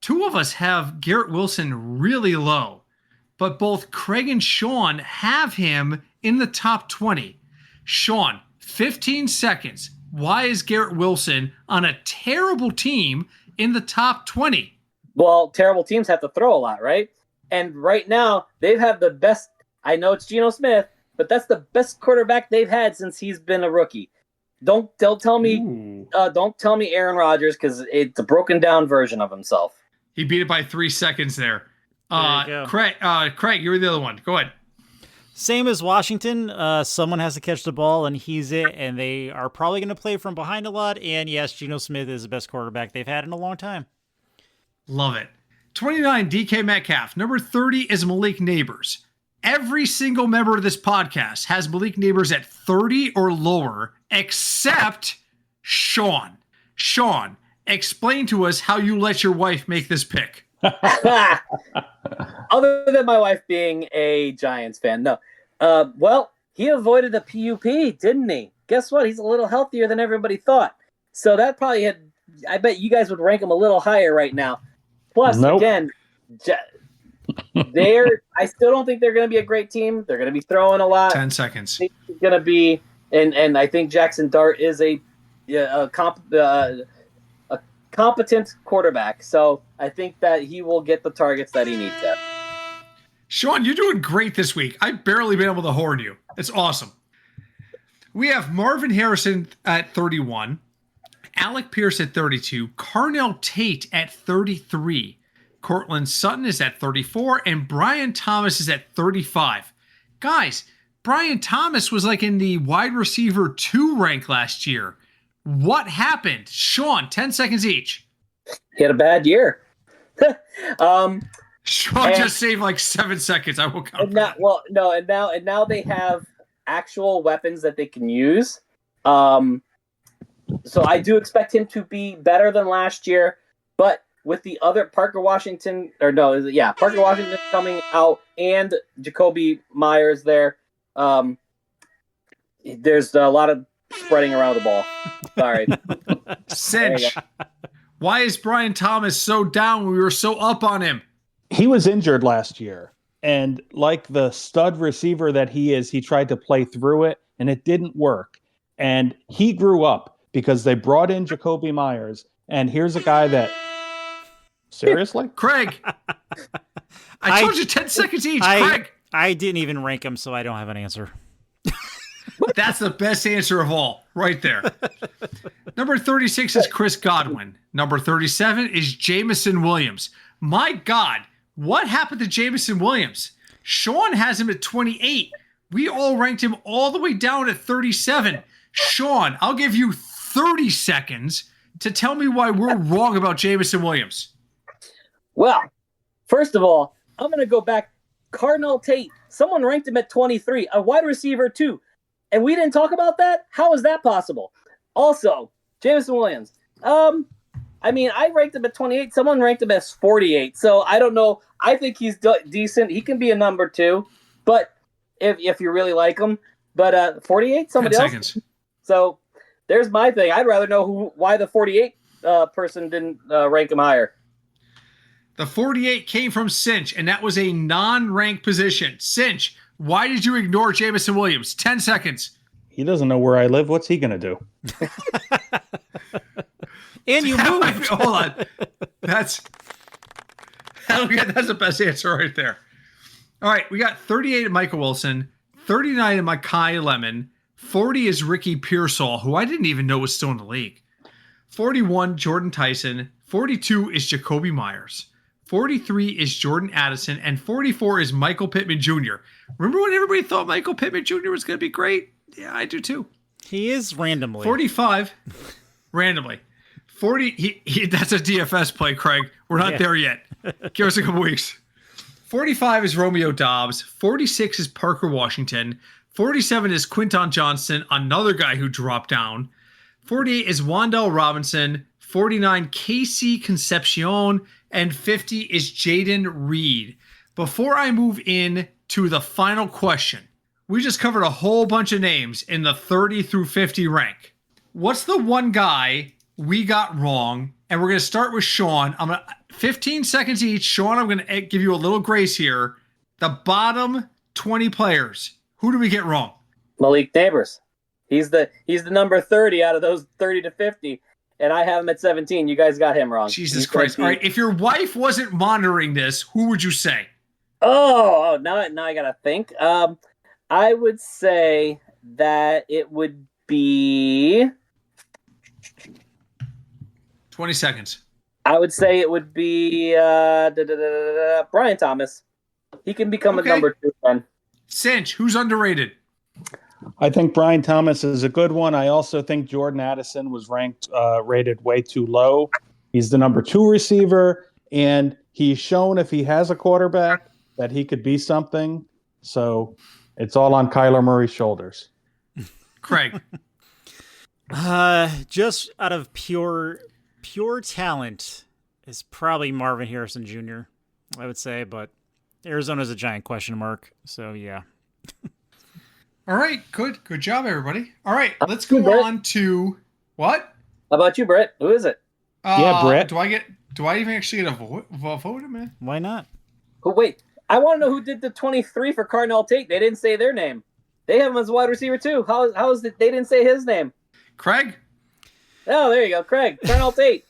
two of us have Garrett Wilson really low, but both Craig and Sean have him in the top 20. Sean, 15 seconds. Why is Garrett Wilson on a terrible team in the top 20? Well, terrible teams have to throw a lot, right? And right now, they've had the best. I know it's Geno Smith, but that's the best quarterback they've had since he's been a rookie. Don't tell me Aaron Rodgers, because it's a broken down version of himself. He beat it by 3 seconds there. There you go. Craig, you're the other one. Go ahead. Same as Washington. Someone has to catch the ball, and he's it. And they are probably going to play from behind a lot. And yes, Geno Smith is the best quarterback they've had in a long time. Love it. 29, DK Metcalf. Number 30 is Malik Neighbors. Every single member of this podcast has Malik Neighbors at 30 or lower, except Sean. Sean, explain to us how you let your wife make this pick. Other than my wife being a Giants fan, no. Well, he avoided the PUP, didn't he? Guess what? He's a little healthier than everybody thought. So that probably I bet you guys would rank him a little higher right now. Plus, again, I still don't think they're going to be a great team. They're going to be throwing a lot. 10 seconds. It's going to be, and I think Jackson Dart is a competent quarterback. So I think that he will get the targets that he needs to. Sean, you're doing great this week. I've barely been able to horn you. It's awesome. We have Marvin Harrison at 31, Alec Pierce at 32, Carnell Tate at 33, Cortland Sutton is at 34, and Brian Thomas is at 35. Guys, Brian Thomas was like in the wide receiver 2 rank last year. What happened? Sean, 10 seconds each. He had a bad year. Sean just saved like 7 seconds. I will count. And now they have actual weapons that they can use. So I do expect him to be better than last year, but with the other Parker Washington coming out and Jacoby Myers there, there's a lot of spreading around the ball. Sorry. Sinch, why is Brian Thomas so down when we were so up on him? He was injured last year, and like the stud receiver that he is, he tried to play through it, and it didn't work. And he grew up because they brought in Jacoby Myers, and here's a guy that... Seriously? Craig, I told you 10 seconds each. Craig. I didn't even rank him, so I don't have an answer. That's the best answer of all, right there. Number 36 is Chris Godwin. Number 37 is Jameson Williams. My God, what happened to Jameson Williams? Sean has him at 28. We all ranked him all the way down at 37. Sean, I'll give you 30 seconds to tell me why we're wrong about Jameson Williams. Well, first of all, I'm going to go back. Carnell Tate, someone ranked him at 23, a wide receiver too. And we didn't talk about that? How is that possible? Also, Jameson Williams. I ranked him at 28. Someone ranked him as 48. So I don't know. I think he's decent. He can be a number 2, but if you really like him. But 48, somebody else. Seconds. So there's my thing. I'd rather know why the 48 person didn't rank him higher. The 48 came from Sinch, and that was a non-ranked position. Sinch, why did you ignore Jameson Williams? 10 seconds. He doesn't know where I live. What's he going to do? And you moved. Hold on. That's the best answer right there. All right, we got 38 at Michael Wilson, 39 at Mekhi Lemon, 40 is Ricky Pearsall, who I didn't even know was still in the league. 41, Jordan Tyson, 42 is Jacoby Myers. 43 is Jordan Addison, and 44 is Michael Pittman Jr. Remember when everybody thought Michael Pittman Jr. was going to be great? Yeah, I do too. He is randomly. 45, randomly. 40, that's a DFS play, Craig. We're not there yet. Give us a couple weeks. 45 is Romeo Dobbs. 46 is Parker Washington. 47 is Quinton Johnston, another guy who dropped down. 48 is Wan'Dale Robinson. 49, Casey Concepcion, and 50 is Jaden Reed. Before I move in to the final question, we just covered a whole bunch of names in the 30 through 50 rank. What's the one guy we got wrong? And we're going to start with Sean. I'm going to 15 seconds each. Sean, I'm going to give you a little grace here. The bottom 20 players. Who do we get wrong? Malik Neighbors. He's the number 30 out of those 30 to 50. And I have him at 17. You guys got him wrong. Jesus Christ. All right. If your wife wasn't monitoring this, who would you say? Oh, now I gotta think. I would say that it would be 20 seconds. I would say it would be Brian Thomas. He can become a number 2 then. Sinch, who's underrated? I think Brian Thomas is a good one. I also think Jordan Addison was rated way too low. He's the number 2 receiver, and he's shown if he has a quarterback that he could be something. So it's all on Kyler Murray's shoulders. Craig. Just out of pure talent is probably Marvin Harrison Jr., I would say, but Arizona's a giant question mark. So yeah. All right, good job, everybody. All right, let's go on to what? How about you, Britt? Who is it? Yeah, Britt. Do I even actually get a vote, man? Why not? Oh, wait. I want to know who did the 23 for Cardinal Tate. They didn't say their name. They have him as a wide receiver too. How is it they didn't say his name? Craig? Oh, there you go, Craig. Cardinal Tate.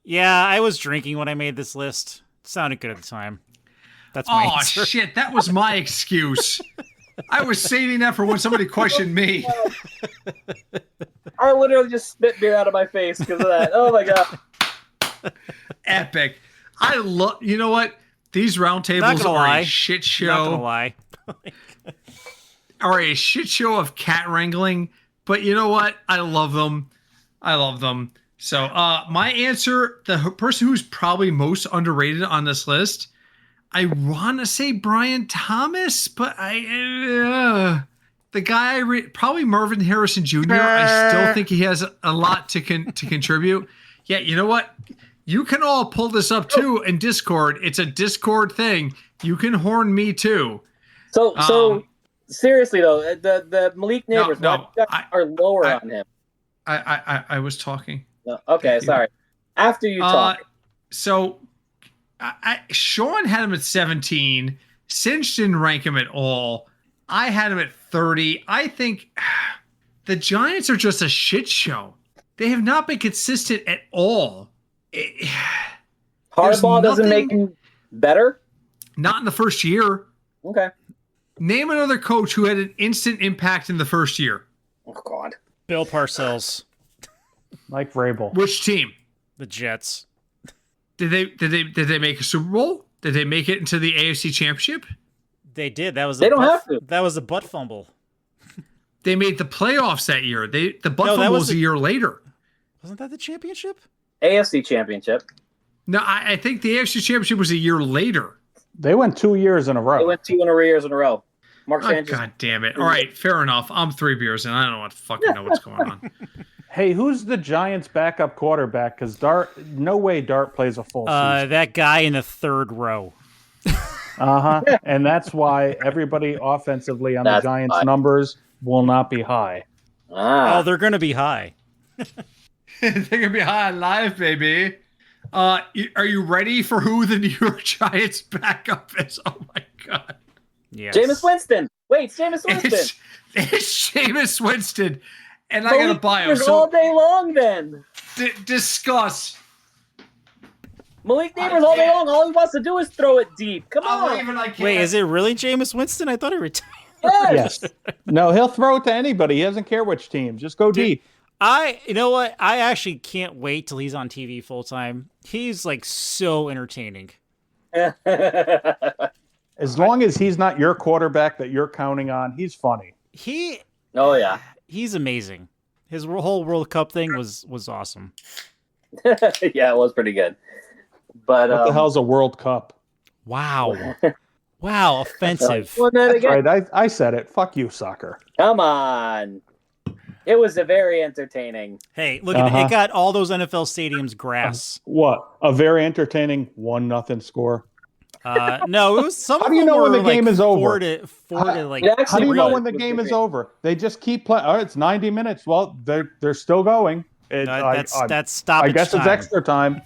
Yeah, I was drinking when I made this list. It sounded good at the time. That's my answer. Shit, that was my excuse. I was saving that for when somebody questioned me. I literally just spit beer out of my face because of that. Oh my god. Epic. I love. You know what? These roundtables are a shit show. Not gonna lie. Are a shit show of cat wrangling, but you know what? I love them. So, my answer: the person who's probably most underrated on this list. I want to say Brian Thomas, but the guy probably Marvin Harrison Jr. I still think he has a lot to contribute. Yeah, you know what? You can all pull this up too in Discord. It's a Discord thing. You can horn me too. So seriously though, the Malik Neighbors are lower on him. I was talking. Okay, sorry. After you talk. So. Sean had him at 17. Sinch didn't rank him at all. I had him at 30. I think the Giants are just a shit show. They have not been consistent at all. Harbaugh doesn't make him better? Not in the first year. Okay. Name another coach who had an instant impact in the first year. Oh, God. Bill Parcells. Mike Vrabel. Which team? The Jets. Did they make a Super Bowl? Did they make it into the AFC Championship? They did. That was they don't have to. That was a butt fumble. They made the playoffs that year. The butt fumble was a year later. Wasn't that the championship? AFC Championship. No, I think the AFC Championship was a year later. They went 2 years in a row. They went 2 years in a row. Mark Sanchez. God damn it. All right, fair enough. I'm 3 beers and I don't know what fucking know what's going on. Hey, who's the Giants' backup quarterback? Because no way Dart plays a full season. That guy in the third row. And that's why everybody offensively on the Giants' numbers will not be high. Oh, they're going to be high. They're going to be high on live, baby. Are you ready for who the New York Giants backup is? Oh, my God. Yes. Jameis Winston. Wait, Jameis Winston. It's Jameis Winston. And I got a bio. So all day long, then. Discuss. Malik Neighbors all day long. All he wants to do is throw it deep. Come on. Wait, is it really Jameis Winston? I thought he retired. Yes. No, he'll throw it to anybody. He doesn't care which team. Just go deep. You know what? I actually can't wait till he's on TV full time. He's like so entertaining. As long as he's not your quarterback that you're counting on, he's funny. Oh yeah. He's amazing. His whole World Cup thing was awesome. Yeah, it was pretty good. But what the hell's a World Cup? Wow. Wow, offensive. That's right. I said it. Fuck you, soccer. Come on. It was a very entertaining. Hey, look at it. It got all those NFL stadiums grass. What? A very entertaining 1-0 score. No, it was some. How do you know when the game is over? Four to like. How do you know when the game is over? They just keep playing. Oh, it's 90 minutes. Well, they're still going. That's stoppage. I guess time. it's extra time.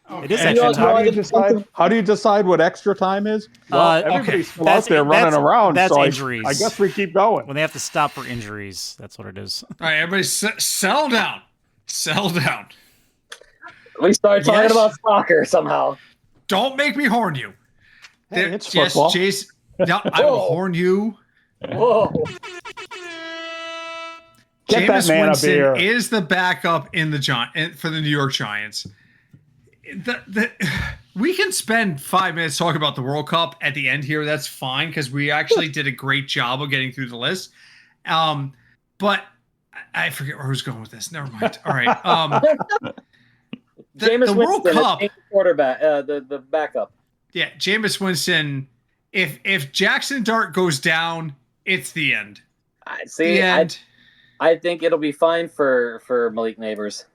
It is extra time. How do you decide what extra time is? Well, everybody's still out there running around. That's so injuries. I guess we keep going. When they have to stop for injuries, that's what it is. All right, everybody, settle down. Settle down. We started talking about soccer somehow. Don't make me horn you. Hey, it's football. Jace, no, I will horn you. Whoa. Get Jameis that man Winston a beer. is the backup for the New York Giants. We can spend 5 minutes talking about the World Cup at the end here. That's fine because we actually did a great job of getting through the list. But I forget where I was going with this. Never mind. All right. Jameis the World Winston, Cup quarterback, the backup. Yeah, Jameis Winston. If Jackson Dart goes down, it's the end. See, I think it'll be fine for Malik Neighbors.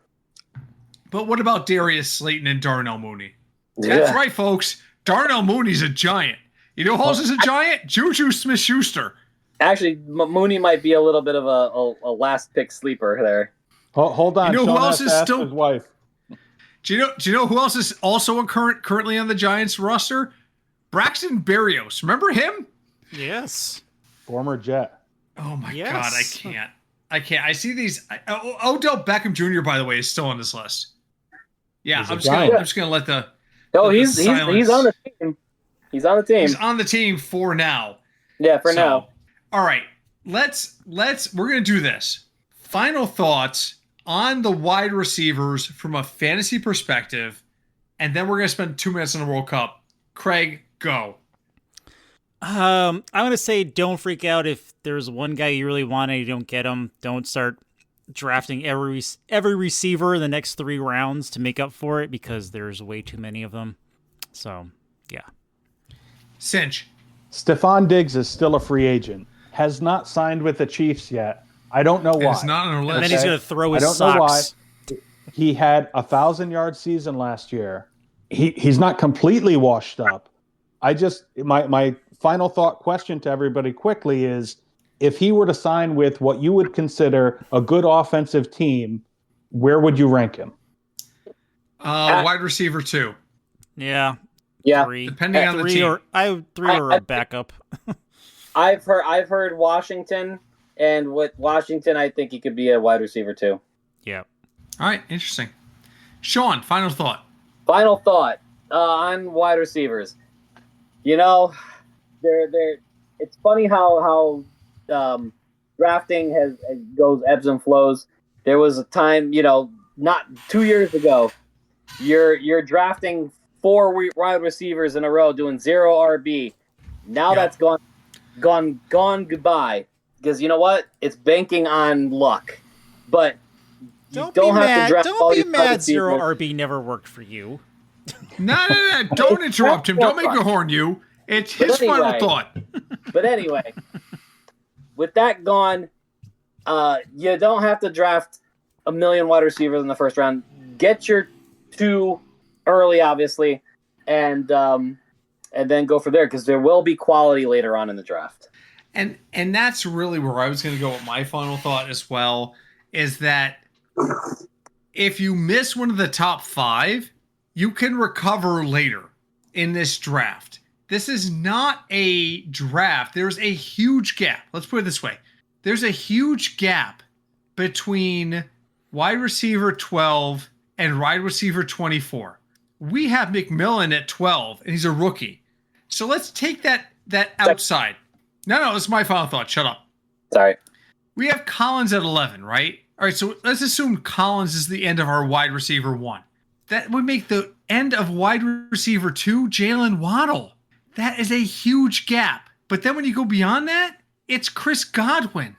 But what about Darius Slayton and Darnell Mooney? That's right, folks. Darnell Mooney's a giant. You know who else is a giant? Juju Smith-Schuster. Actually, Mooney might be a little bit of a last pick sleeper there. Hold on. You know Sean who else has is to ask still? his wife. Do you know who else is also currently on the Giants roster? Braxton Berrios. Remember him? Yes. Former Jet. Oh my Yes. God, I can't. I see these. Odell Beckham Jr. by the way is still on this list. Yeah, I'm just gonna let the. He's on the team. He's on the team. He's on the team for now. Yeah, for now. All right, we're gonna do this. Final thoughts on the wide receivers from a fantasy perspective, and then we're gonna spend 2 minutes on the World Cup. Craig, go. I'm gonna say don't freak out if there's one guy you really want and you don't get him. Don't start drafting every receiver in the next 3 rounds to make up for it because there's way too many of them. So, yeah. Sinch. Stephon Diggs is still a free agent. Has not signed with the Chiefs yet. I don't know why. It's not on our list. And then he's going to throw his socks. I don't know why. He had a 1,000-yard season last year. He's not completely washed up. My final thought question to everybody quickly is, if he were to sign with what you would consider a good offensive team, where would you rank him? Wide receiver 2. Yeah. 3. Depending on the team. Or a backup. I've heard Washington, and with Washington, I think he could be a wide receiver 2. Yeah. All right, interesting. Sean, final thought. Final thought on wide receivers. You know, it's funny how drafting goes ebbs and flows. There was a time, not 2 years ago, you're drafting 4 wide receivers in a row doing 0 RB. Now that's gone goodbye, because you know what? It's banking on luck. But you don't have to draft all your mad 0 RB never worked for you. No. Don't interrupt him. Don't make me horn you. It's his final thought. But anyway, with that gone, you don't have to draft a million wide receivers in the first round. Get your 2 early, obviously, and then go for there, because there will be quality later on in the draft. And that's really where I was going to go with my final thought as well, is that if you miss one of the top 5, you can recover later in this draft. This is not a draft. There's a huge gap. Let's put it this way. There's a huge gap between wide receiver 12 and wide receiver 24. We have McMillan at 12, and he's a rookie. So let's take that outside. No, it's my final thought. Shut up. Sorry. We have Collins at 11, right? All right, so let's assume Collins is the end of our wide receiver 1. That would make the end of wide receiver 2 Jalen Waddle. That is a huge gap. But then when you go beyond that, it's Chris Godwin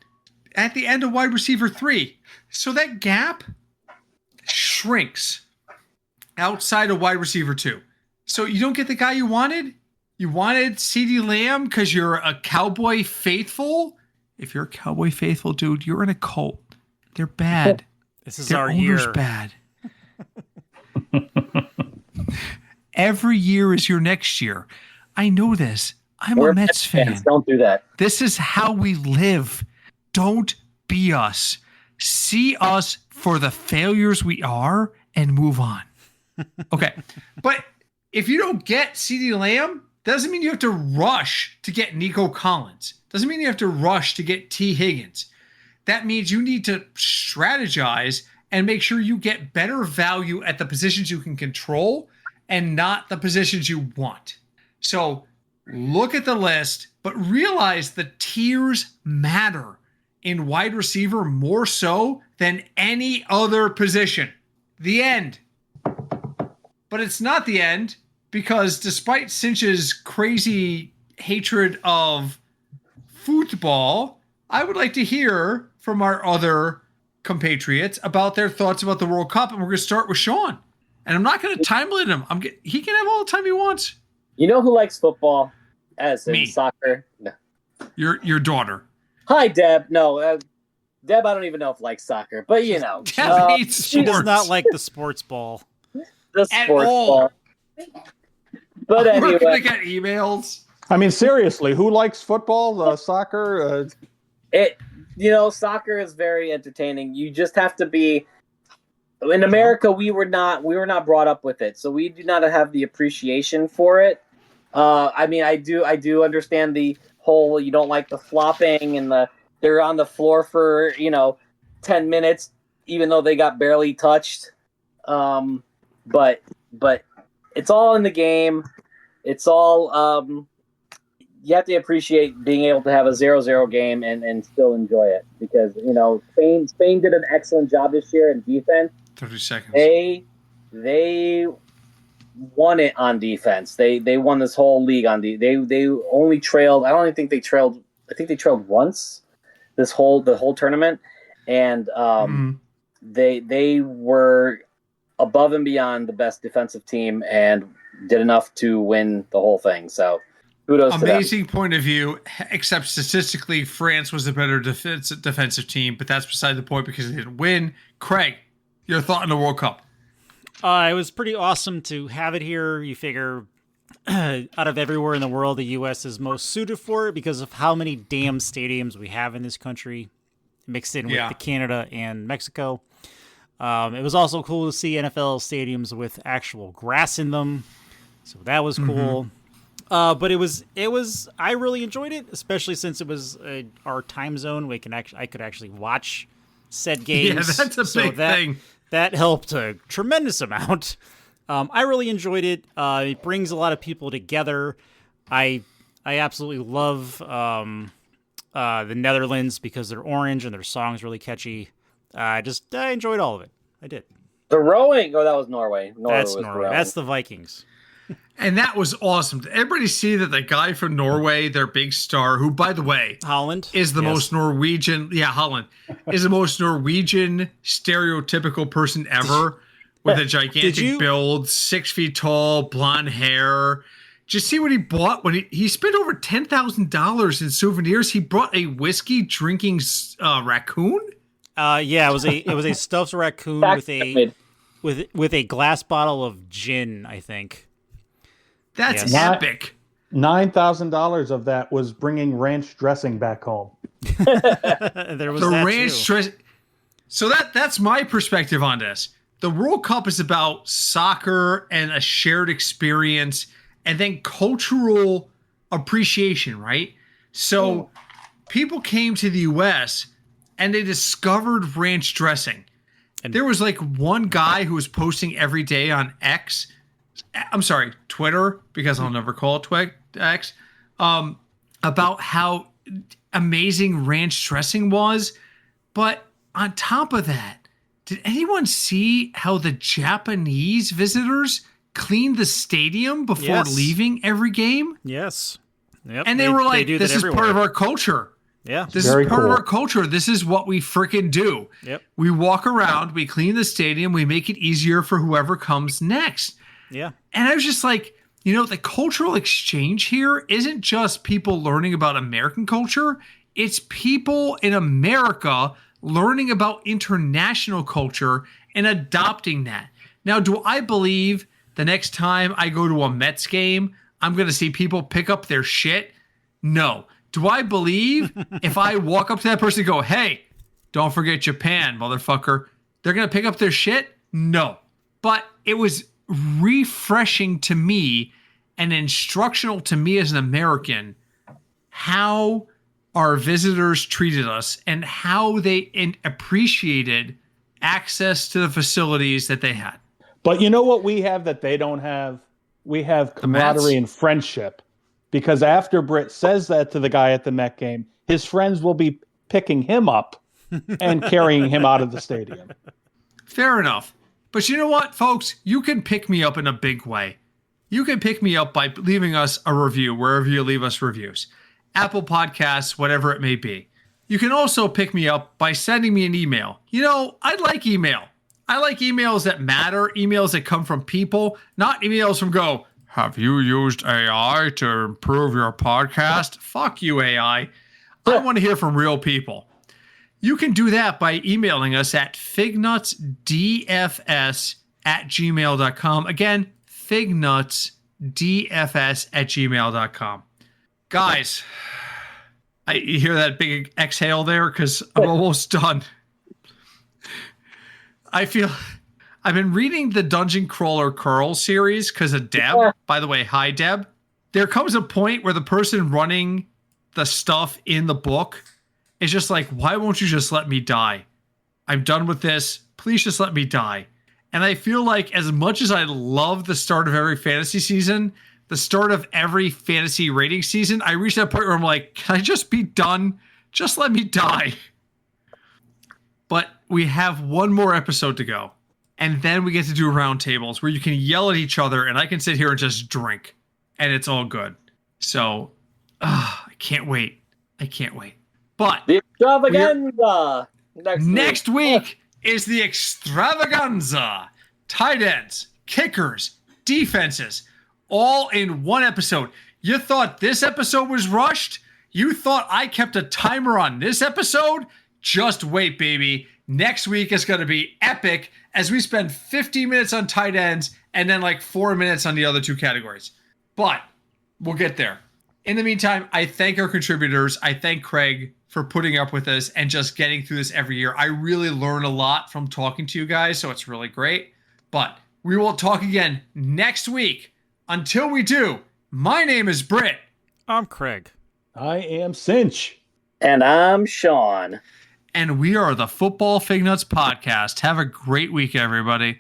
at the end of wide receiver 3. So that gap shrinks outside of wide receiver 2. So you don't get the guy you wanted? You wanted CeeDee Lamb because you're a Cowboy faithful? If you're a Cowboy faithful, dude, you're in a cult. They're bad. This is Their our owner's year. bad. Every year is your next year. I know this. I'm We're a Mets fan. Don't do that. This is how we live. Don't be us. See us for the failures we are and move on. Okay. But if you don't get CeeDee Lamb, doesn't mean you have to rush to get Nico Collins. Doesn't mean you have to rush to get T. Higgins. That means you need to strategize and make sure you get better value at the positions you can control and not the positions you want. So look at the list, but realize the tiers matter in wide receiver more so than any other position. The end. But it's not the end, because despite Sinch's crazy hatred of football, I would like to hear from our other compatriots about their thoughts about the World Cup. And we're going to start with Sean. And I'm not going to time limit him. He can have all the time he wants. You know who likes football? As in Me. soccer? No. Your daughter. Hi, Deb. No, Deb, I don't even know if likes soccer, but you know. Deb hates She does sports. not like the sports ball. The At sports all. ball. But We're going anyway, to get emails. I mean, seriously, who likes football, soccer? soccer is very entertaining. You just have to be. In America, we were not brought up with it, so we do not have the appreciation for it. I mean, I do understand the whole you don't like the flopping and they're on the floor for 10 minutes, even though they got barely touched. But it's all in the game. It's all you have to appreciate being able to have a 0-0 game and still enjoy it, because Spain did an excellent job this year in defense. 30 seconds. They won it on defense. They won this whole league on they only trailed. I don't even think they trailed. I think they trailed once the whole tournament, and they were above and beyond the best defensive team and did enough to win the whole thing. So kudos to them. Amazing point of view, except statistically, France was the better defensive team, but that's beside the point because they didn't win. Craig, your thought on the World Cup? It was pretty awesome to have it here. You figure out of everywhere in the world, the U.S. is most suited for it because of how many damn stadiums we have in this country, mixed in with the Canada and Mexico. It was also cool to see NFL stadiums with actual grass in them, so that was cool. But it was I really enjoyed it, especially since it was our time zone. I could actually watch said games. Yeah, that's a big thing. That helped a tremendous amount. I really enjoyed it. It brings a lot of people together. I absolutely love the Netherlands because they're orange and their song's really catchy. I enjoyed all of it. I did. The rowing? Oh, that was Norway. That's Norway. That's the Vikings. And that was awesome. Did everybody see that the guy from Norway, their big star, who, by the way, Holland is the most Norwegian. Yeah, Holland is the most Norwegian stereotypical person ever, with a gigantic build, 6 feet tall, blonde hair. Just see what he bought when he spent over $10,000 in souvenirs. He brought a whiskey drinking raccoon. Yeah, it was a stuffed raccoon with a glass bottle of gin, I think. That's epic. $9,000 of that was bringing ranch dressing back home. There was the ranch dressing. So that's my perspective on this. The World Cup is about soccer and a shared experience, and then cultural appreciation, right? So people came to the U.S. and they discovered ranch dressing. And there was like one guy who was posting every day on Twitter, because I'll never call it X, about how amazing ranch dressing was. But on top of that, did anyone see how the Japanese visitors cleaned the stadium before leaving every game? Yes. Yep. And they were like, this is part of our culture. Yeah. This is part of our culture. This is what we freaking do. Yep. We walk around, we clean the stadium, we make it easier for whoever comes next. Yeah. And I was just like, the cultural exchange here isn't just people learning about American culture. It's people in America learning about international culture and adopting that. Now, do I believe the next time I go to a Mets game, I'm going to see people pick up their shit? No. Do I believe if I walk up to that person and go, hey, don't forget Japan, motherfucker, they're going to pick up their shit? No. But it was refreshing to me and instructional to me as an American how our visitors treated us and how they appreciated access to the facilities that they had. But you know what we have that they don't have? We have camaraderie and friendship. Because after Britt says that to the guy at the Met game, his friends will be picking him up and carrying him out of the stadium. Fair enough. But you know what, folks? You can pick me up in a big way. You can pick me up by leaving us a review wherever you leave us reviews. Apple Podcasts, whatever it may be. You can also pick me up by sending me an email. You know, I like email. I like emails that matter, emails that come from people, not emails from go, have you used AI to improve your podcast? Fuck you, AI. I want to hear from real people. You can do that by emailing us at fignutsdfs@gmail.com. Again, fignutsdfs@gmail.com. Guys, you hear that big exhale there? Because I'm almost done. I've been reading the Dungeon Crawler Curl series because of Deb. By the way, hi, Deb. There comes a point where the person running the stuff in the book is just like, why won't you just let me die? I'm done with this. Please just let me die. And I feel like as much as I love the start of every fantasy season, the start of every fantasy rating season, I reach that point where I'm like, can I just be done? Just let me die. But we have one more episode to go. And then we get to do roundtables where you can yell at each other and I can sit here and just drink. And it's all good. So, I can't wait. I can't wait. But the extravaganza next week is the extravaganza. Tight ends, kickers, defenses, all in one episode. You thought this episode was rushed? You thought I kept a timer on this episode? Just wait, baby. Next week is going to be epic as we spend 50 minutes on tight ends and then like 4 minutes on the other two categories. But we'll get there. In the meantime, I thank our contributors. I thank Craig for putting up with us and just getting through this every year. I really learn a lot from talking to you guys, so it's really great. But we will talk again next week. Until we do, my name is Britt. I'm Craig. I am Sinch. And I'm Sean. And we are the Football Fignuts Podcast. Have a great week, everybody.